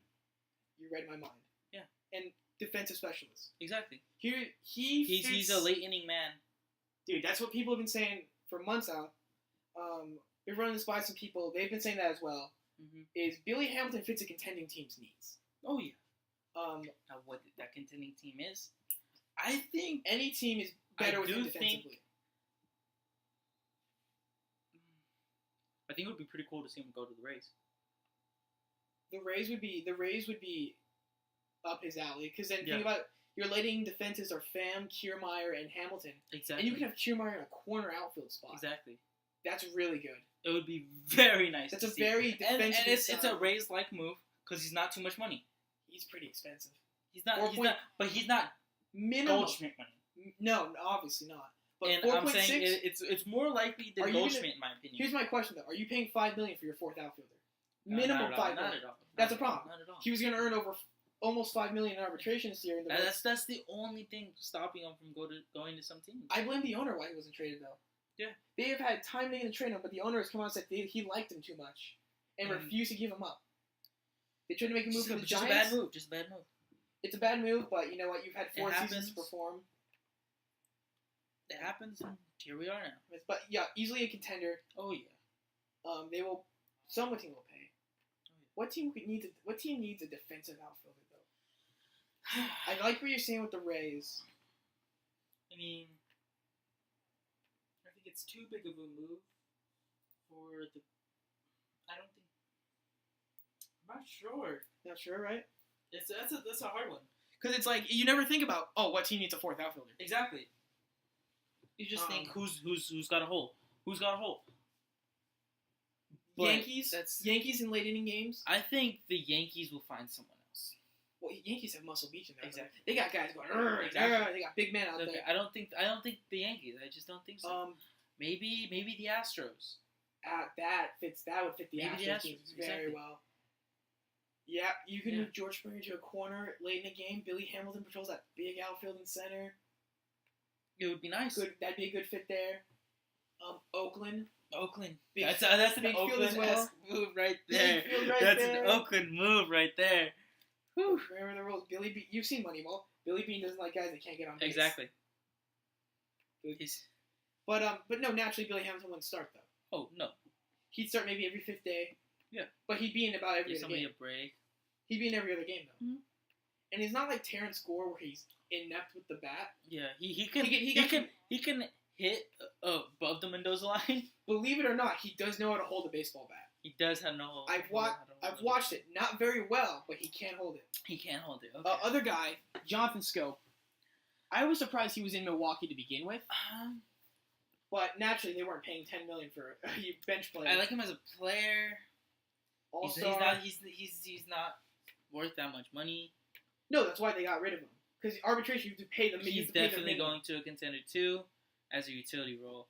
You read my mind. Yeah. And defensive specialist. Exactly. He's a late inning man. Dude, that's what people have been saying for months now. We've run this by some people. They've been saying that as well. Mm-hmm. Is Billy Hamilton fits a contending team's needs. Oh, yeah. Now, what that contending team is, I think any team is better with him defensively. I think it would be pretty cool to see him go to the Rays. The Rays would be up his alley, because then Yeah. think about your leading defenses are Pham, Kiermaier, and Hamilton, Exactly. and you can have Kiermaier in a corner outfield spot. Exactly. That's really good. It would be very nice. That's to a see. very defensive. And it's a Rays-like move because he's not too much money. He's pretty expensive. He's not minimum Goldschmidt money. No, obviously not. But And 4.6, I'm saying it's more likely than Goldschmidt in my opinion. Here's my question though: are you paying $5 million for your fourth outfielder? No, Minimum $5 million. Not at all. That's a problem. Not at all. He was going to earn over almost $5 million in arbitration this year. That's the only thing stopping him from going to some team. I blame the owner why he wasn't traded though. Yeah. They have had time to trade him, but the owner has come out and said he liked him too much and refused to give him up. They tried to make a move for the Giants. Just a bad move. It's a bad move, but you know what? You've had 4 seasons to perform. It happens, and here we are now. But yeah, easily a contender. Oh yeah. They will. Someone team will pay. Oh, yeah. What team needs a defensive outfielder though? I like what you're saying with the Rays. I mean, I think it's too big of a move for the. I don't think. I'm not sure. Not sure, right? That's a hard one. Because it's like you never think about what team needs a fourth outfielder. Exactly. You just think who's got a hole? Who's got a hole? But Yankees in late inning games. I think the Yankees will find someone else. Well, Yankees have Muscle Beach in there. Exactly. They got guys going. Exactly. They got big men out there. I don't think the Yankees. I just don't think so. Maybe the Astros. That would fit the Maybe Astros the team Astros, very exactly. well. Yeah, you can move George Springer to a corner late in the game. Billy Hamilton patrols that big outfield and center. It would be nice. Good, that'd be a good fit there. Oakland. That's an big field as well. Oakland move right there. Big field right That's there. an Oakland move right there. Whew. Remember the rules. Billy Bean. You've seen Moneyball. Billy Bean doesn't like guys that can't get on base. Exactly. But no, naturally Billy Hamilton wouldn't start though. Oh no. He'd start maybe every 5th day. Yeah. But he'd be in about every other game. A break. He'd be in every other game though. Mm-hmm. And he's not like Terrence Gore where he's inept with the bat. Yeah, he can hit above the Mendoza line. Believe it or not, he does know how to hold a baseball bat. He does have no. I've watched it, not very well, but he can hold it. He can hold it. Okay. Other guy, Jonathan Scope. I was surprised he was in Milwaukee to begin with. But naturally, they weren't paying $10 million for a bench player. I like him as a player. Also, he's not worth that much money. No, that's why they got rid of him Because arbitration, you have to pay them. He's definitely going to a contender 2 as a utility role.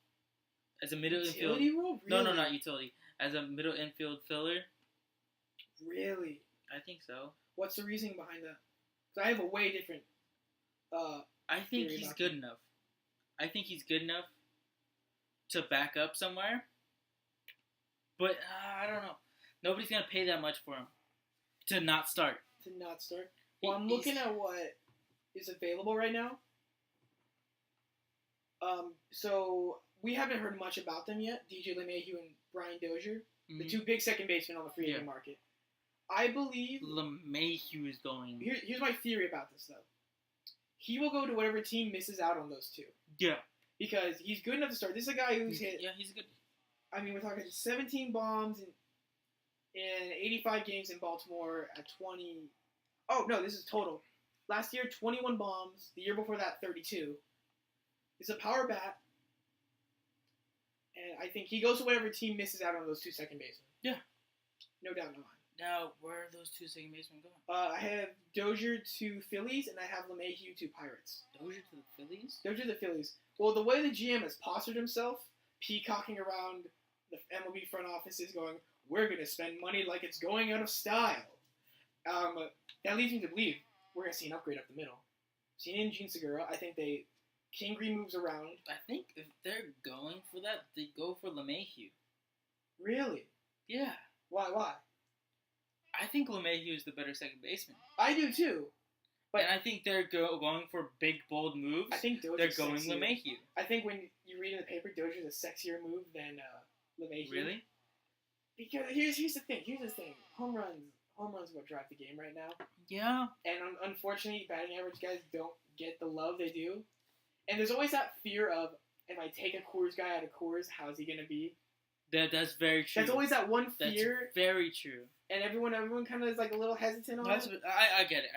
As a middle infield. Utility role? Really? No, not utility. As a middle infield filler. Really? I think so. What's the reasoning behind that? Because I have a way different. I think he's good enough. I think he's good enough to back up somewhere. But I don't know. Nobody's gonna pay that much for him to not start. Well, I'm looking at what is available right now. So we haven't heard much about them yet. DJ LeMahieu and Brian Dozier, the 2 big second basemen on the free agent market. I believe LeMahieu is going. Here's my theory about this though. He will go to whatever team misses out on those 2. Yeah. Because he's good enough to start. This is a guy who's hit. Yeah, he's good. I mean, we're talking 17 bombs in 85 games in Baltimore at 20. Oh no, this is total. Last year, 21 bombs. The year before that, 32. It's a power bat. And I think he goes to whatever team misses out on those 2 second basemen. Yeah. No doubt in my mind. Now, where are those 2 second basemen going? I have Dozier to Phillies, and I have LeMahieu to Pirates. Dozier to the Phillies? Dozier to the Phillies. Well, the way the GM has postured himself, peacocking around the MLB front office is going, we're going to spend money like it's going out of style. That leads me to believe we're going to see an upgrade up the middle. Seeing in Gene Segura, I think Kingery moves around. I think if they're going for that, they go for LeMahieu. Really? Yeah. Why? I think LeMahieu is the better second baseman. I do too. But and I think they're going for big, bold moves. I think Dozier's going sexier. LeMahieu. I think when you read in the paper, Dozier's a sexier move than LeMahieu. Really? Because here's the thing. Home runs what drive the game right now. Yeah. And unfortunately, batting average guys don't get the love they do. And there's always that fear of, if I take a Coors guy out of Coors, how's he gonna be? That's very true. That's always that one fear. That's very true. And everyone kind of is like a litlittle hesitant on it. I get it.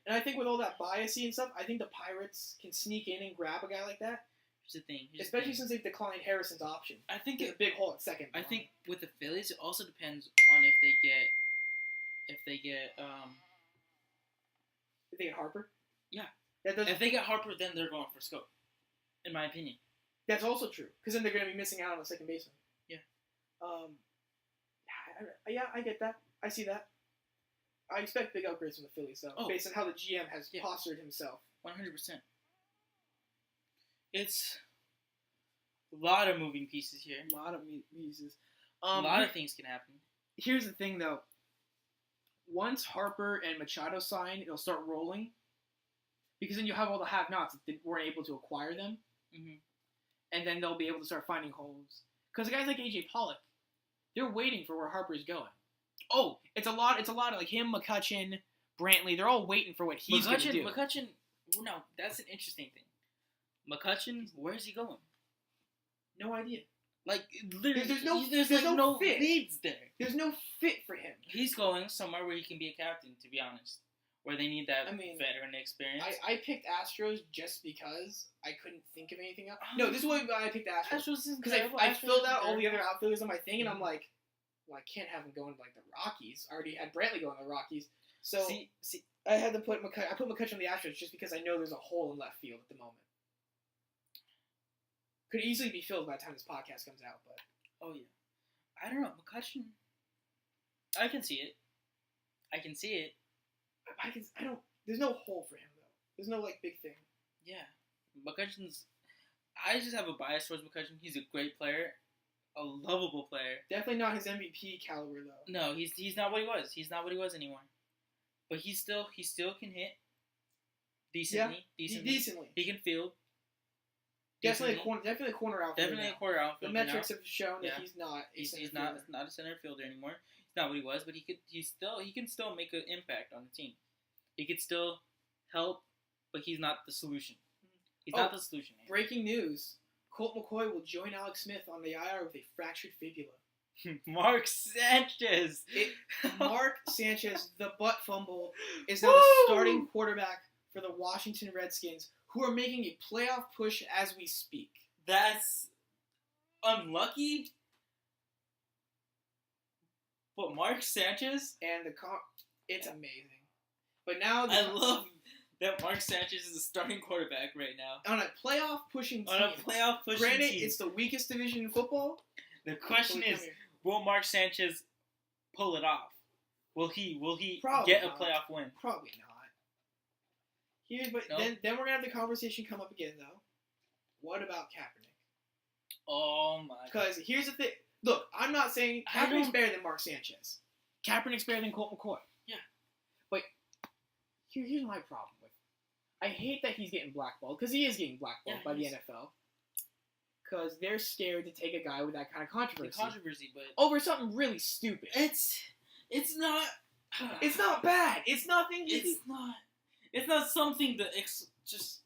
And I think with all that biasy and stuff, I think the Pirates can sneak in and grab a guy like that. Here's the thing. Especially since they've declined Harrison's option. I think it's a big hole at second. I think with the Phillies, it also depends on if they get Harper. Yeah. If they get Harper, then they're going for Scope. In my opinion. That's also true, because then they're going to be missing out on a second baseman. Yeah. Yeah, I get that. I see that. I expect big upgrades from the Phillies, though, based on how the GM has postured himself. 100%. It's a lot of moving pieces here. A lot of pieces. A lot of things can happen. Here's the thing, though. Once Harper and Machado sign, it'll start rolling. Because then you have all the have-nots that weren't able to acquire them. Mm-hmm. And then they'll be able to start finding holes. Because guys like A.J. Pollock, they're waiting for where Harper's going. Oh, it's a lot of like him, McCutchen, Brantley. They're all waiting for what he's going to do. McCutchen, no, that's an interesting thing. McCutchen, where's he going? No idea. Like, literally, there's no fit. Leads there. There's no fit for him. He's going somewhere where he can be a captain, to be honest. Where they need that veteran experience. I picked Astros just because I couldn't think of anything else. No, this is why I picked Astros. Because I filled out all the other outfielders on my thing, and I'm like, well, I can't have him going to like the Rockies. I already had Brantley going to the Rockies. So see, I had to put McCutchen on the Astros just because I know there's a hole in left field at the moment. Could easily be filled by the time this podcast comes out, but oh yeah, I don't know McCutchen. I can see it. There's no hole for him though. There's no like big thing. Yeah, McCutchen's. I just have a bias towards McCutchen. He's a great player, a lovable player. Definitely not his MVP caliber though. No, he's not what he was. He's not what he was anymore. But he still can hit decently. Yeah, decently. He can field. Definitely a corner outfielder. Definitely a corner outfielder. The metrics have shown that he's not. He's not a center fielder anymore. He's not what he was, but he can still make an impact on the team. He could still help, but he's not the solution. He's not the solution. Breaking news: Colt McCoy will join Alex Smith on the IR with a fractured fibula. Mark Sanchez. Mark Sanchez, the butt fumble, is now the starting quarterback for the Washington Redskins, who are making a playoff push as we speak. That's unlucky. But Mark Sanchez and it's amazing. But now I love that Mark Sanchez is a starting quarterback right now on a playoff pushing team. On a playoff pushing Granted, team. it's the weakest division in football. The question is, will Mark Sanchez pull it off? Will he Probably get not. a playoff win? Probably not. But Nope. then we're gonna have the conversation come up again though. What about Kaepernick? Oh my! Because here's the thing. Look, I'm not saying Kaepernick's better than Mark Sanchez. Kaepernick's better than Colt McCoy. Yeah. But here's my problem with it. I hate that he's getting blackballed, because he is getting blackballed by the NFL. Because they're scared to take a guy with that kind of controversy. But over something really stupid. It's not. It's not bad. It's nothing. It's not something that just.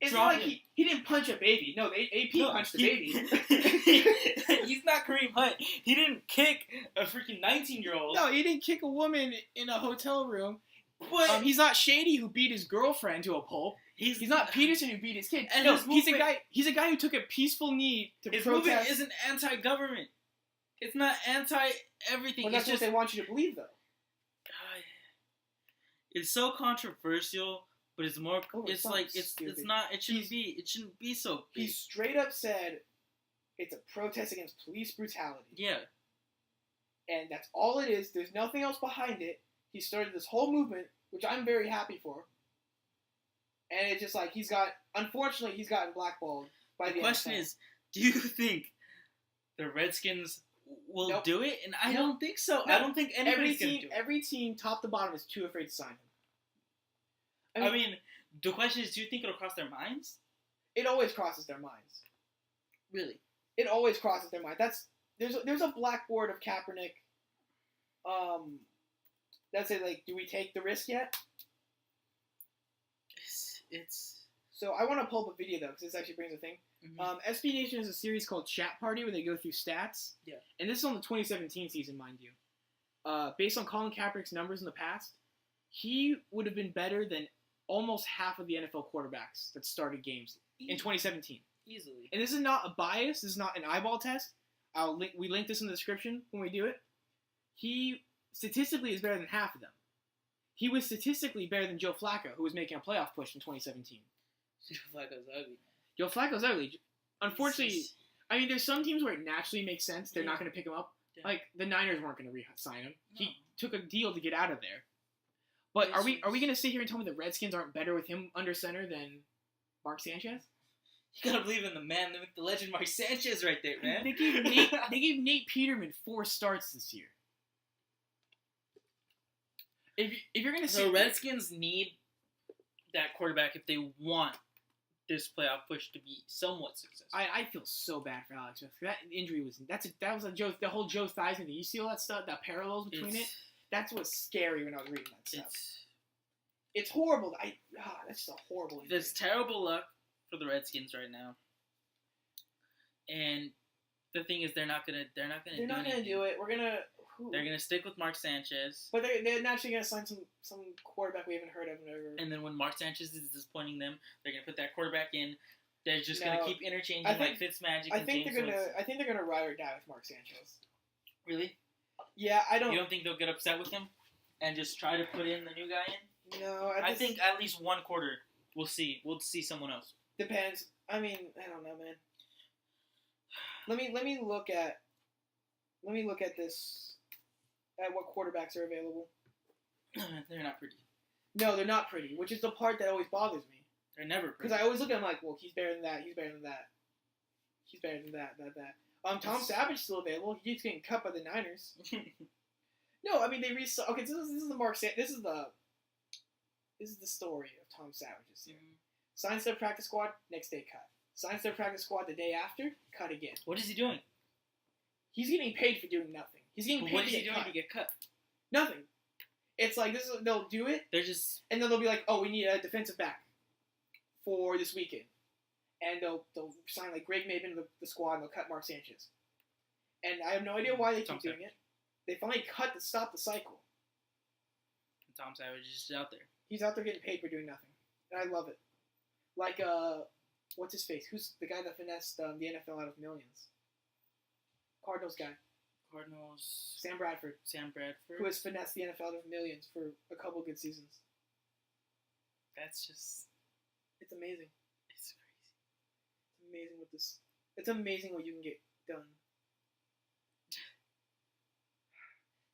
It's not like he didn't punch a baby. No, AP punched the baby. He's not Kareem Hunt. He didn't kick a freaking 19-year-old. No, he didn't kick a woman in a hotel room. But he's not Shady, who beat his girlfriend to a pulp. He's not Peterson, who beat his kid. And no, he's a guy who took a peaceful knee to his protest. movement isn't anti-government. It's not anti-everything. Well, that's what they want you to believe, though. It's so controversial. But it's more. It's not. It shouldn't be. It shouldn't be so. He straight up said, "It's a protest against police brutality." Yeah. And that's all it is. There's nothing else behind it. He started this whole movement, which I'm very happy for. And it's just like unfortunately, he's gotten blackballed by the question NFL. is, do you think the Redskins will do it? And I don't think so. No. I don't think anybody's going to do it. Every team, top to bottom, is too afraid to sign him. I mean, the question is, do you think it'll cross their minds? It always crosses their minds. Really? It always crosses their mind. There's a blackboard of Kaepernick. That's it. Like, do we take the risk yet? It's. So I want to pull up a video though, because this actually brings a thing. Mm-hmm. SB Nation has a series called Chat Party where they go through stats. Yeah. And this is on the 2017 season, mind you. Based on Colin Kaepernick's numbers in the past, he would have been better than almost half of the NFL quarterbacks that started games in 2017. Easily. And this is not a bias. This is not an eyeball test. We link this in the description when we do it. He statistically is better than half of them. He was statistically better than Joe Flacco, who was making a playoff push in 2017. Joe Flacco's ugly. Joe Flacco's ugly. Unfortunately, I mean, there's some teams where it naturally makes sense. They're not going to pick him up. Yeah. Like, the Niners weren't going to re-sign him. No. He took a deal to get out of there. But are we going to sit here and tell me the Redskins aren't better with him under center than Mark Sanchez? You gotta believe in the man, the legend Mark Sanchez right there, man. They gave Nate Peterman 4 starts this year. If you're going to say... The Redskins need that quarterback if they want this playoff push to be somewhat successful. I feel so bad for Alex Smith. That injury was... That was a Joe... The whole Joe Theismann thing. You see all that stuff? That parallels between it? That's what's scary when I was reading that stuff. It's horrible. That's just a horrible injury. There's terrible luck for the Redskins right now. And the thing is, they're not gonna do it. They're gonna stick with Mark Sanchez. But they're naturally gonna sign some quarterback we haven't heard of ever. And then when Mark Sanchez is disappointing them, they're gonna put that quarterback in. They're just gonna keep interchanging like Fitzmagic and James Woods. I think they're gonna ride or die with Mark Sanchez. Really? Yeah, I don't. You don't think they'll get upset with him and just try to put in the new guy in? No, I think at least one quarter we'll see someone else. Depends. I mean, I don't know, man. Let me look at this. At what quarterbacks are available. They're not pretty. No, they're not pretty, which is the part that always bothers me. They're never pretty. Because I always look at them like, well, he's better than that. He's better than that. He's better than that. Tom Savage is still available. He keeps getting cut by the Niners. No, I mean they okay. This is the Mark. This is the story of Tom Savage's here. Signs to the practice squad, next day cut. Signs to the practice squad the day after, cut again. What is he doing? He's getting paid for doing nothing. He's getting paid. What is he doing to get cut? Nothing. It's like they'll do it. And then they'll be like, oh, we need a defensive back for this weekend. And they'll sign like Greg Maben to the squad and they'll cut Mark Sanchez. And I have no idea why they keep doing it. They finally cut to stop the cycle. Tom Savage is just out there. He's out there getting paid for doing nothing. And I love it. Like, what's his face? Who's the guy that finessed the NFL out of millions? Cardinals guy. Sam Bradford. Who has finessed the NFL out of millions for a couple good seasons. That's just. It's amazing. It's crazy. It's amazing what this. It's amazing what you can get done.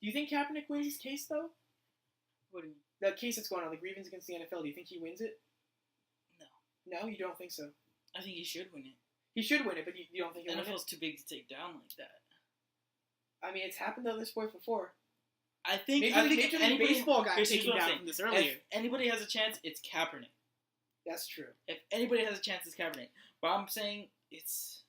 Do you think Kaepernick wins his case though? What do you mean? The case that's going on, the grievance against the NFL. Do you think he wins it? No. No, you don't think so. I think he should win it. He should win it, but you don't think he'll win it? NFL's too big to take down like that. I mean, it's happened to other sports before. I think Major League Baseball got taken down from this earlier. If anybody has a chance, it's Kaepernick. That's true. If anybody has a chance, it's Kaepernick. But I'm saying it's.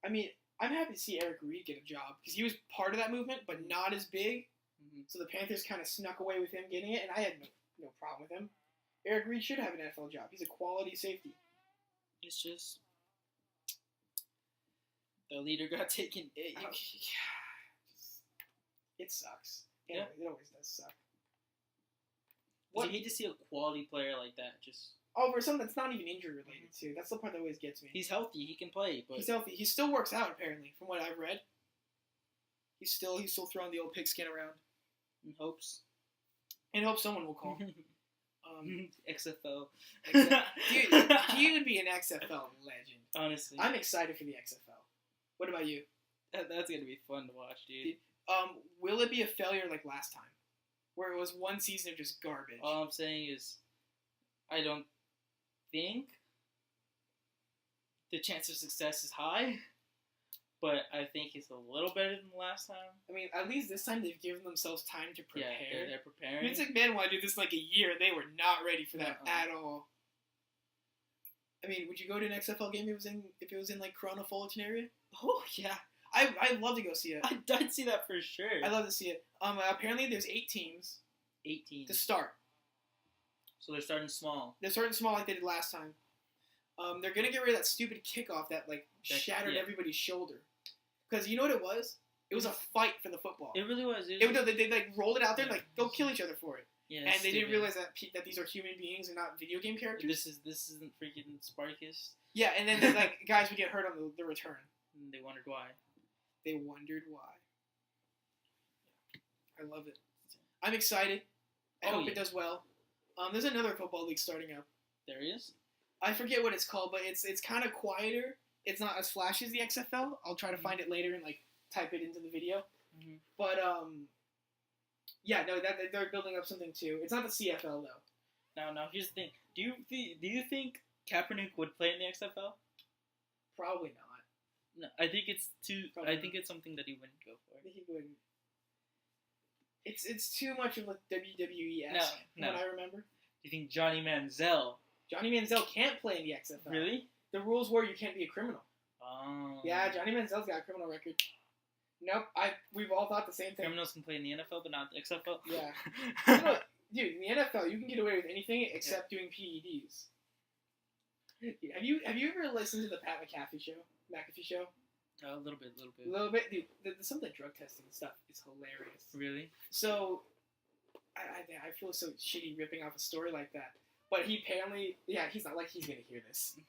I mean, I'm happy to see Eric Reed get a job because he was part of that movement, but not as big. Mm-hmm. So the Panthers kind of snuck away with him getting it, and I had no problem with him. Eric Reed should have an NFL job. He's a quality safety. It's just the leader got taken. It sucks. Yeah. It always does suck. You hate to see a quality player like that. Just over something that's not even injury related too. That's the part that always gets me. He's healthy. He can play. But he's healthy. He still works out apparently, from what I've read. He's still throwing the old pigskin around. In hopes. In hopes someone will call. XFL. Dude, he would be an XFL legend. Honestly. I'm excited for the XFL. What about you? That's gonna be fun to watch, dude. Will it be a failure like last time? Where it was one season of just garbage? All I'm saying is, I don't think the chance of success is high, but I think it's a little better than the last time. I mean, at least this time they've given themselves time to prepare. Yeah, they're preparing. Vince McMahon wanted to do this in like a year, and they were not ready for that at all. I mean, would you go to an XFL game if it was in like Corona Fullerton area? Oh yeah. I'd love to go see it. I'd see that for sure. I'd love to see it. Apparently there's 8 teams. 8 teams. To start. So they're starting small. They're starting small like they did last time. They're gonna get rid of that stupid kickoff that shattered everybody's shoulder. Because you know what it was? It was a fight for the football. It really was. They like rolled it out there and like they'll kill each other for it. Yeah, and they didn't realize that these are human beings and not video game characters. This isn't freaking Spartacus. Yeah, and then like guys would get hurt on the return. And they wondered why. They wondered why. I love it. I'm excited. I hope it does well. There's another football league starting up. There is? I forget what it's called, but it's kind of quieter. It's not as flashy as the XFL. I'll try to find it later and like type it into the video. Mm-hmm. But yeah, no, that they're building up something too. It's not the CFL though. Now here's the thing. Do you think Kaepernick would play in the XFL? Probably not. No, I think it's too. Probably I think it's something that he wouldn't go for. I think he wouldn't. It's too much of a WWE No. What I remember. Do you think Johnny Manziel? Johnny Manziel can't play in the XFL. Really? The rules were you can't be a criminal. Oh. Yeah, Johnny Manziel's got a criminal record. Nope, we've all thought the same thing. Criminals can play in the NFL, but not the XFL. Yeah. Dude, in the NFL, you can get away with anything except doing PEDs. Have you ever listened to the Pat McAfee show? A little bit. A little bit. Dude, some of the drug testing stuff is hilarious. Really? So, I feel so shitty ripping off a story like that. But he apparently, he's not like he's gonna hear this.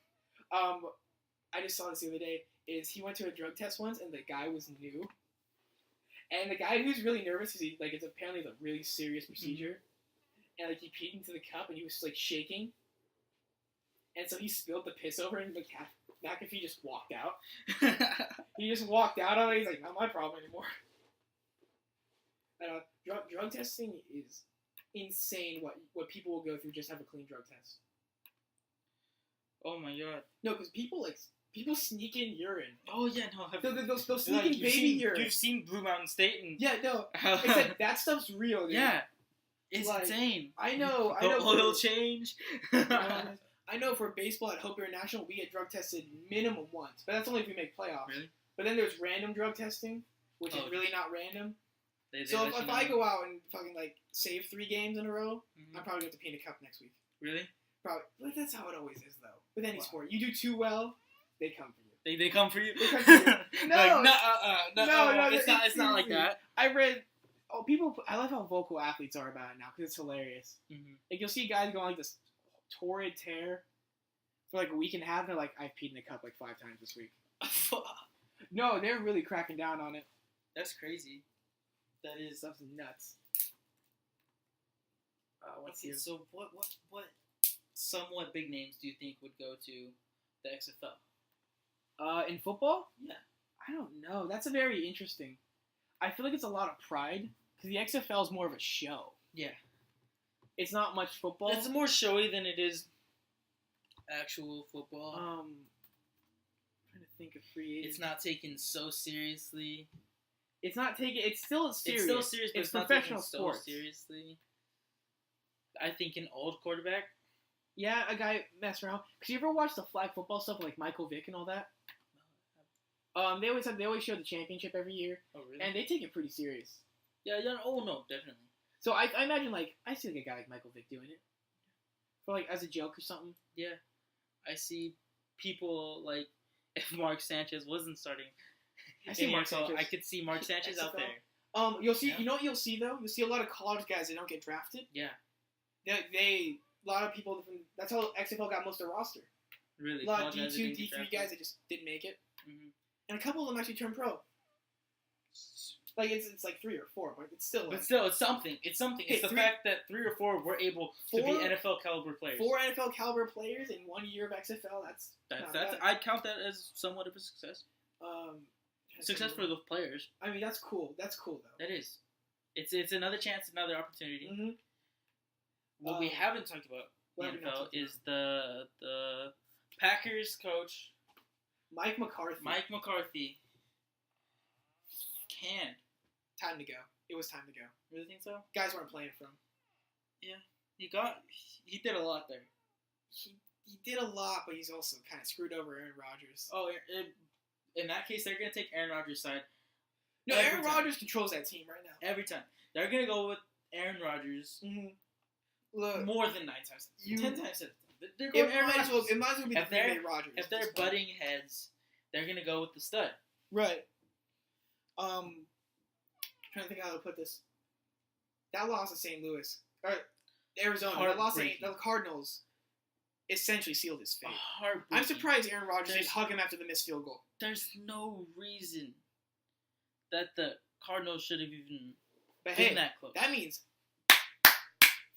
I just saw this the other day. Is he went to a drug test once and the guy was new, and the guy who's really nervous because it's apparently a really serious procedure, and like he peed into the cup and he was like shaking, and so he spilled the piss over and McAfee just walked out. He just walked out on it. He's like, not my problem anymore. Drug testing is insane. What people will go through just to have a clean drug test. Oh my god. No, because people sneak in urine. Oh yeah, no. They'll sneak in baby urine. You've seen Blue Mountain State and yeah, no. Except that stuff's real, dude. Yeah. It's insane. I know. The oil change. I know for baseball at Hope International, we get drug tested minimum once, but that's only if we make playoffs. Really? But then there's random drug testing, which is really not random. They so if I go out and fucking save 3 games in a row, mm-hmm. I'm probably going to pee in a cup next week. Really? Probably. But that's how it always is, though. With any sport, you do too well, they come for you. They come for you. They come for you. No, no. It's not like that. I read. Oh, people. I love how vocal athletes are about it now because it's hilarious. Mm-hmm. Like you'll see guys going this torrid tear for a week and a half. And they're like, I've peed in a cup 5 times this week. No, they're really cracking down on it. That's crazy. That is stuff's nuts. What's okay, so what? somewhat big names do you think would go to the XFL? In football? Yeah. I don't know. That's a very interesting. I feel like it's a lot of pride because the XFL is more of a show. Yeah. It's not much football. It's more showy than it is actual football. I'm trying to think of free agents. It's not taken so seriously. It's not taken. It's still serious. It's still serious, but it's it's not professional taken sports. so seriously. I think an old quarterback. Yeah, a guy mess around. Cause you ever watch the flag football stuff like Michael Vick and all that? They always show the championship every year, Oh really? and they take it pretty serious. Yeah. Oh no, definitely. So I imagine I see like a guy like Michael Vick doing it, for like as a joke or something. Yeah, I see people like if Mark Sanchez wasn't starting. I see Mark Sanchez. I could see Mark Sanchez out there. You'll see. Yeah. You know what you'll see though? You'll see a lot of college guys that don't get drafted. Yeah. A lot of people. That's how XFL got most of their roster. Really. A lot of D2, D3 guys that just didn't make it, and a couple of them actually turned pro. Like it's like 3 or 4, but it's still. But still, it's something. It's something. It's the fact that 3 or 4 were able to be NFL caliber players. 4 NFL caliber players in 1 year of XFL. That's I'd count that as somewhat of a success. Success for the players. I mean, that's cool. That's cool though. That is. It's another chance, another opportunity. Mm-hmm. What we haven't talked about in the NFL is the Packers coach Mike McCarthy. Mike McCarthy. Canned. Time to go. It was time to go. Really think so? Guys weren't playing for him. Yeah, he did a lot there. He did a lot, but he's also kind of screwed over Aaron Rodgers. Oh, in that case, they're gonna take Aaron Rodgers' side. No, Aaron Rodgers controls that team right now. Every time they're gonna go with Aaron Rodgers. Mm-hmm. Look, more than 9 times, 10 times. They're going Aaron Rodgers. It might as well be Aaron Rodgers. If they're butting heads, they're gonna go with the stud. Right. Trying to think how to put this. That loss to St. Louis or Arizona. That loss to the Cardinals essentially sealed his fate. I'm surprised Aaron Rodgers didn't hug him after the missed field goal. There's no reason that the Cardinals should have even been that close. That means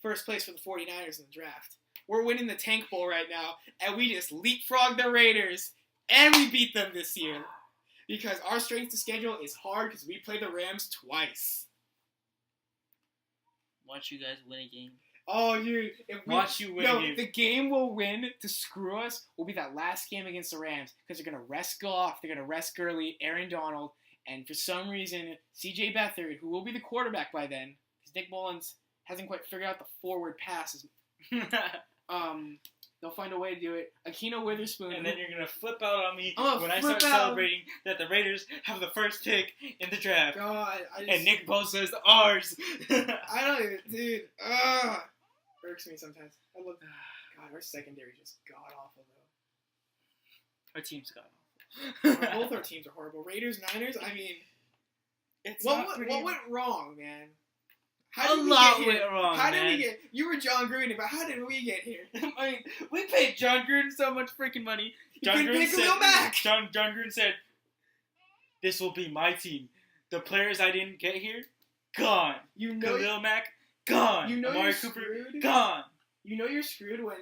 first place for the 49ers in the draft. We're winning the Tank Bowl right now, and we just leapfrogged the Raiders, and we beat them this year. Because our strength of schedule is hard because we play the Rams twice. Watch you guys win a game. Oh, dude. Watch you win a game. The game we'll win to screw us will be that last game against the Rams because they're going to rest Goff, they're going to rest Gurley, Aaron Donald, and for some reason, C.J. Beathard, who will be the quarterback by then, because Nick Mullins hasn't quite figured out the forward passes. They'll find a way to do it. Akino Witherspoon. And then you're going to flip out on me when I start celebrating that the Raiders have the first pick in the draft. God. And Nick Bosa is ours. I don't even, dude. Irks me sometimes. God, our secondary just god-awful, though. Our team's god-awful. Both our teams are horrible. Raiders, Niners, I mean, what went wrong, man? A lot went wrong, How did we get? You were John Gruden, but how did we get here? I mean, we paid John Gruden so much freaking money. John Gruden said, "This will be my team. The players I didn't get here, gone. Khalil Mack, gone. Amari Cooper, gone. You know you're screwed when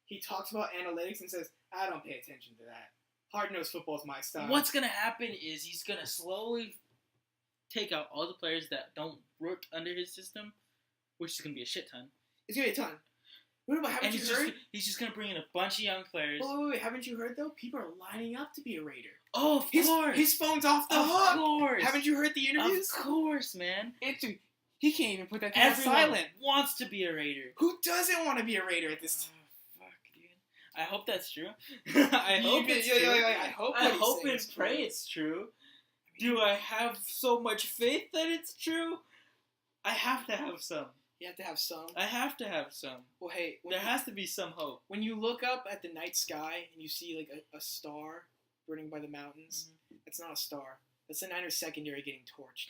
he talks about analytics and says, "I don't pay attention to that. Hard-nosed football is my style." What's gonna happen is he's gonna slowly take out all the players that don't work under his system, which is gonna be a shit ton. It's gonna be a ton. But haven't you heard? He's just gonna bring in a bunch of young players. Wait. Haven't you heard though? People are lining up to be a Raider. Oh, of course. His phone's off the hook. Of course. Haven't you heard the interviews? Of course, man. He can't even put that thing Everyone silent. Wants to be a Raider. Who doesn't want to be a Raider at this time? Fuck, dude. I hope that's true. I hope it's true. I hope and pray it's true. Do I have so much faith that it's true? I have to have some. You have to have some? I have to have some. Well, hey. There has to be some hope. When you look up at the night sky and you see like a star burning by the mountains, that's not a star. That's the Niners secondary getting torched.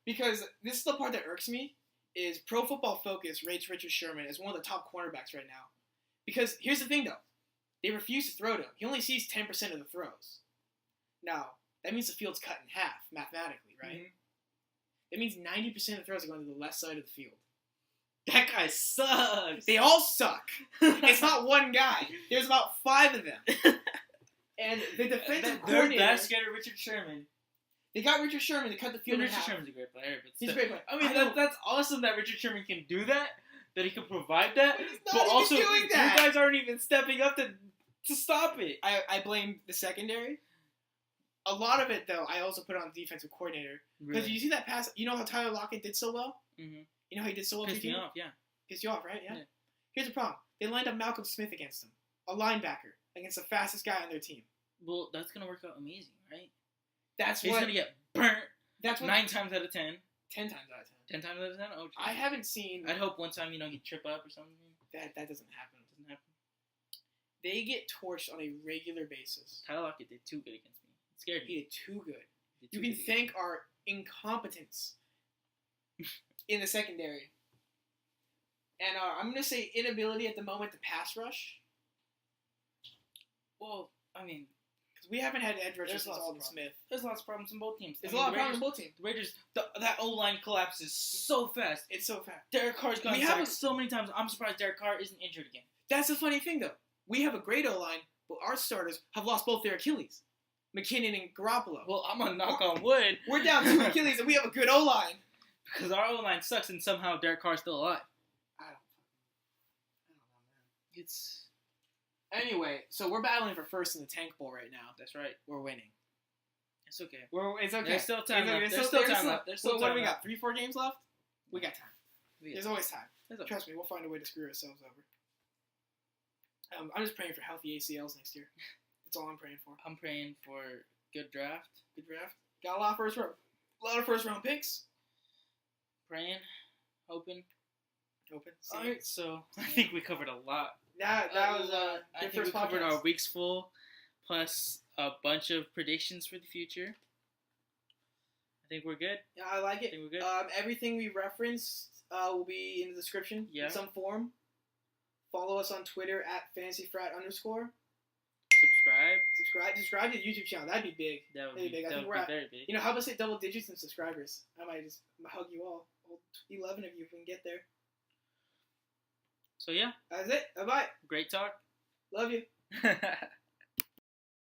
Because this is the part that irks me, is Pro Football Focus rates Richard Sherman as one of the top cornerbacks right now. Because here's the thing, though. They refuse to throw to him. He only sees 10% of the throws. Now, that means the field's cut in half, mathematically, right? Mm-hmm. That means 90% of the throws are going to the left side of the field. That guy sucks. They all suck. It's not one guy. There's about 5 of them. And the defensive coordinator... Their best getter, Richard Sherman. They got Richard Sherman to cut the field in half. Richard Sherman's a great player. But He's a great player. I mean, that's awesome that Richard Sherman can do that. That he can provide that. But he's not also, doing that. You guys aren't even stepping up to stop it. I blame the secondary. A lot of it, though, I also put on the defensive coordinator. Because Really? you see that pass... You know how Tyler Lockett did so well? Mm-hmm. You know how he did so well? Pissed me off, yeah. Pissed you off, right? Yeah. Here's the problem. They lined up Malcolm Smith against him. A linebacker. Against the fastest guy on their team. Well, that's going to work out amazing, right? He's going to get burnt That's what, 9 times out of 10. 10 times out of 10. 10 times out of 10? Oh, geez. I haven't seen... I'd hope one time, you trip up or something. That doesn't happen. Doesn't happen. They get torched on a regular basis. Tyler Lockett did too good against me. It scared me. He did too good. Did You too can good thank our incompetence in the secondary. And I'm going to say inability at the moment to pass rush. Well, I mean... Because we haven't had edge rushers There's since lots of Alden problems. Smith. There's lots of problems in both teams. There's a lot of problems in both teams. The Raiders, that O-line collapses so fast. It's so fast. Derek Carr's gone We have sacked so many times. I'm surprised Derek Carr isn't injured again. That's the funny thing, though. We have a great O-line, but our starters have lost both their Achilles. McKinnon and Garoppolo. Well, I'm going to knock on wood. We're down 2 Achilles, and we have a good O-line. Because our O-line sucks, and somehow Derek Carr's still alive. I don't know, man. It's... Anyway, so we're battling for first in the Tank Bowl right now. That's right. We're winning. It's okay. It's okay. There's still time left. There's There's still time left. There's still What do time we left. got? 3-4 games left? We got time. Yeah. There's always time. There's okay. Trust me, we'll find a way to screw ourselves over. I'm just praying for healthy ACLs next year. That's all I'm praying for. I'm praying for good draft. Good draft. Got a lot of first round picks. Praying. Hoping. Open. Alright, so I think we covered a lot. That was I good think we first covered podcast. our weeks full, plus a bunch of predictions for the future. I think we're good. Yeah, I like I it. think we're good. Everything we referenced will be in the description in some form. Follow us on Twitter at @fantasyfrat_. Subscribe to the YouTube channel. That'd be big. That would That'd be, be big. I that think would we're be at, very big. how about say double digits in subscribers? I might just hug you all 11 of you if we can get there. So yeah. That's it. Bye-bye. Great talk. Love you.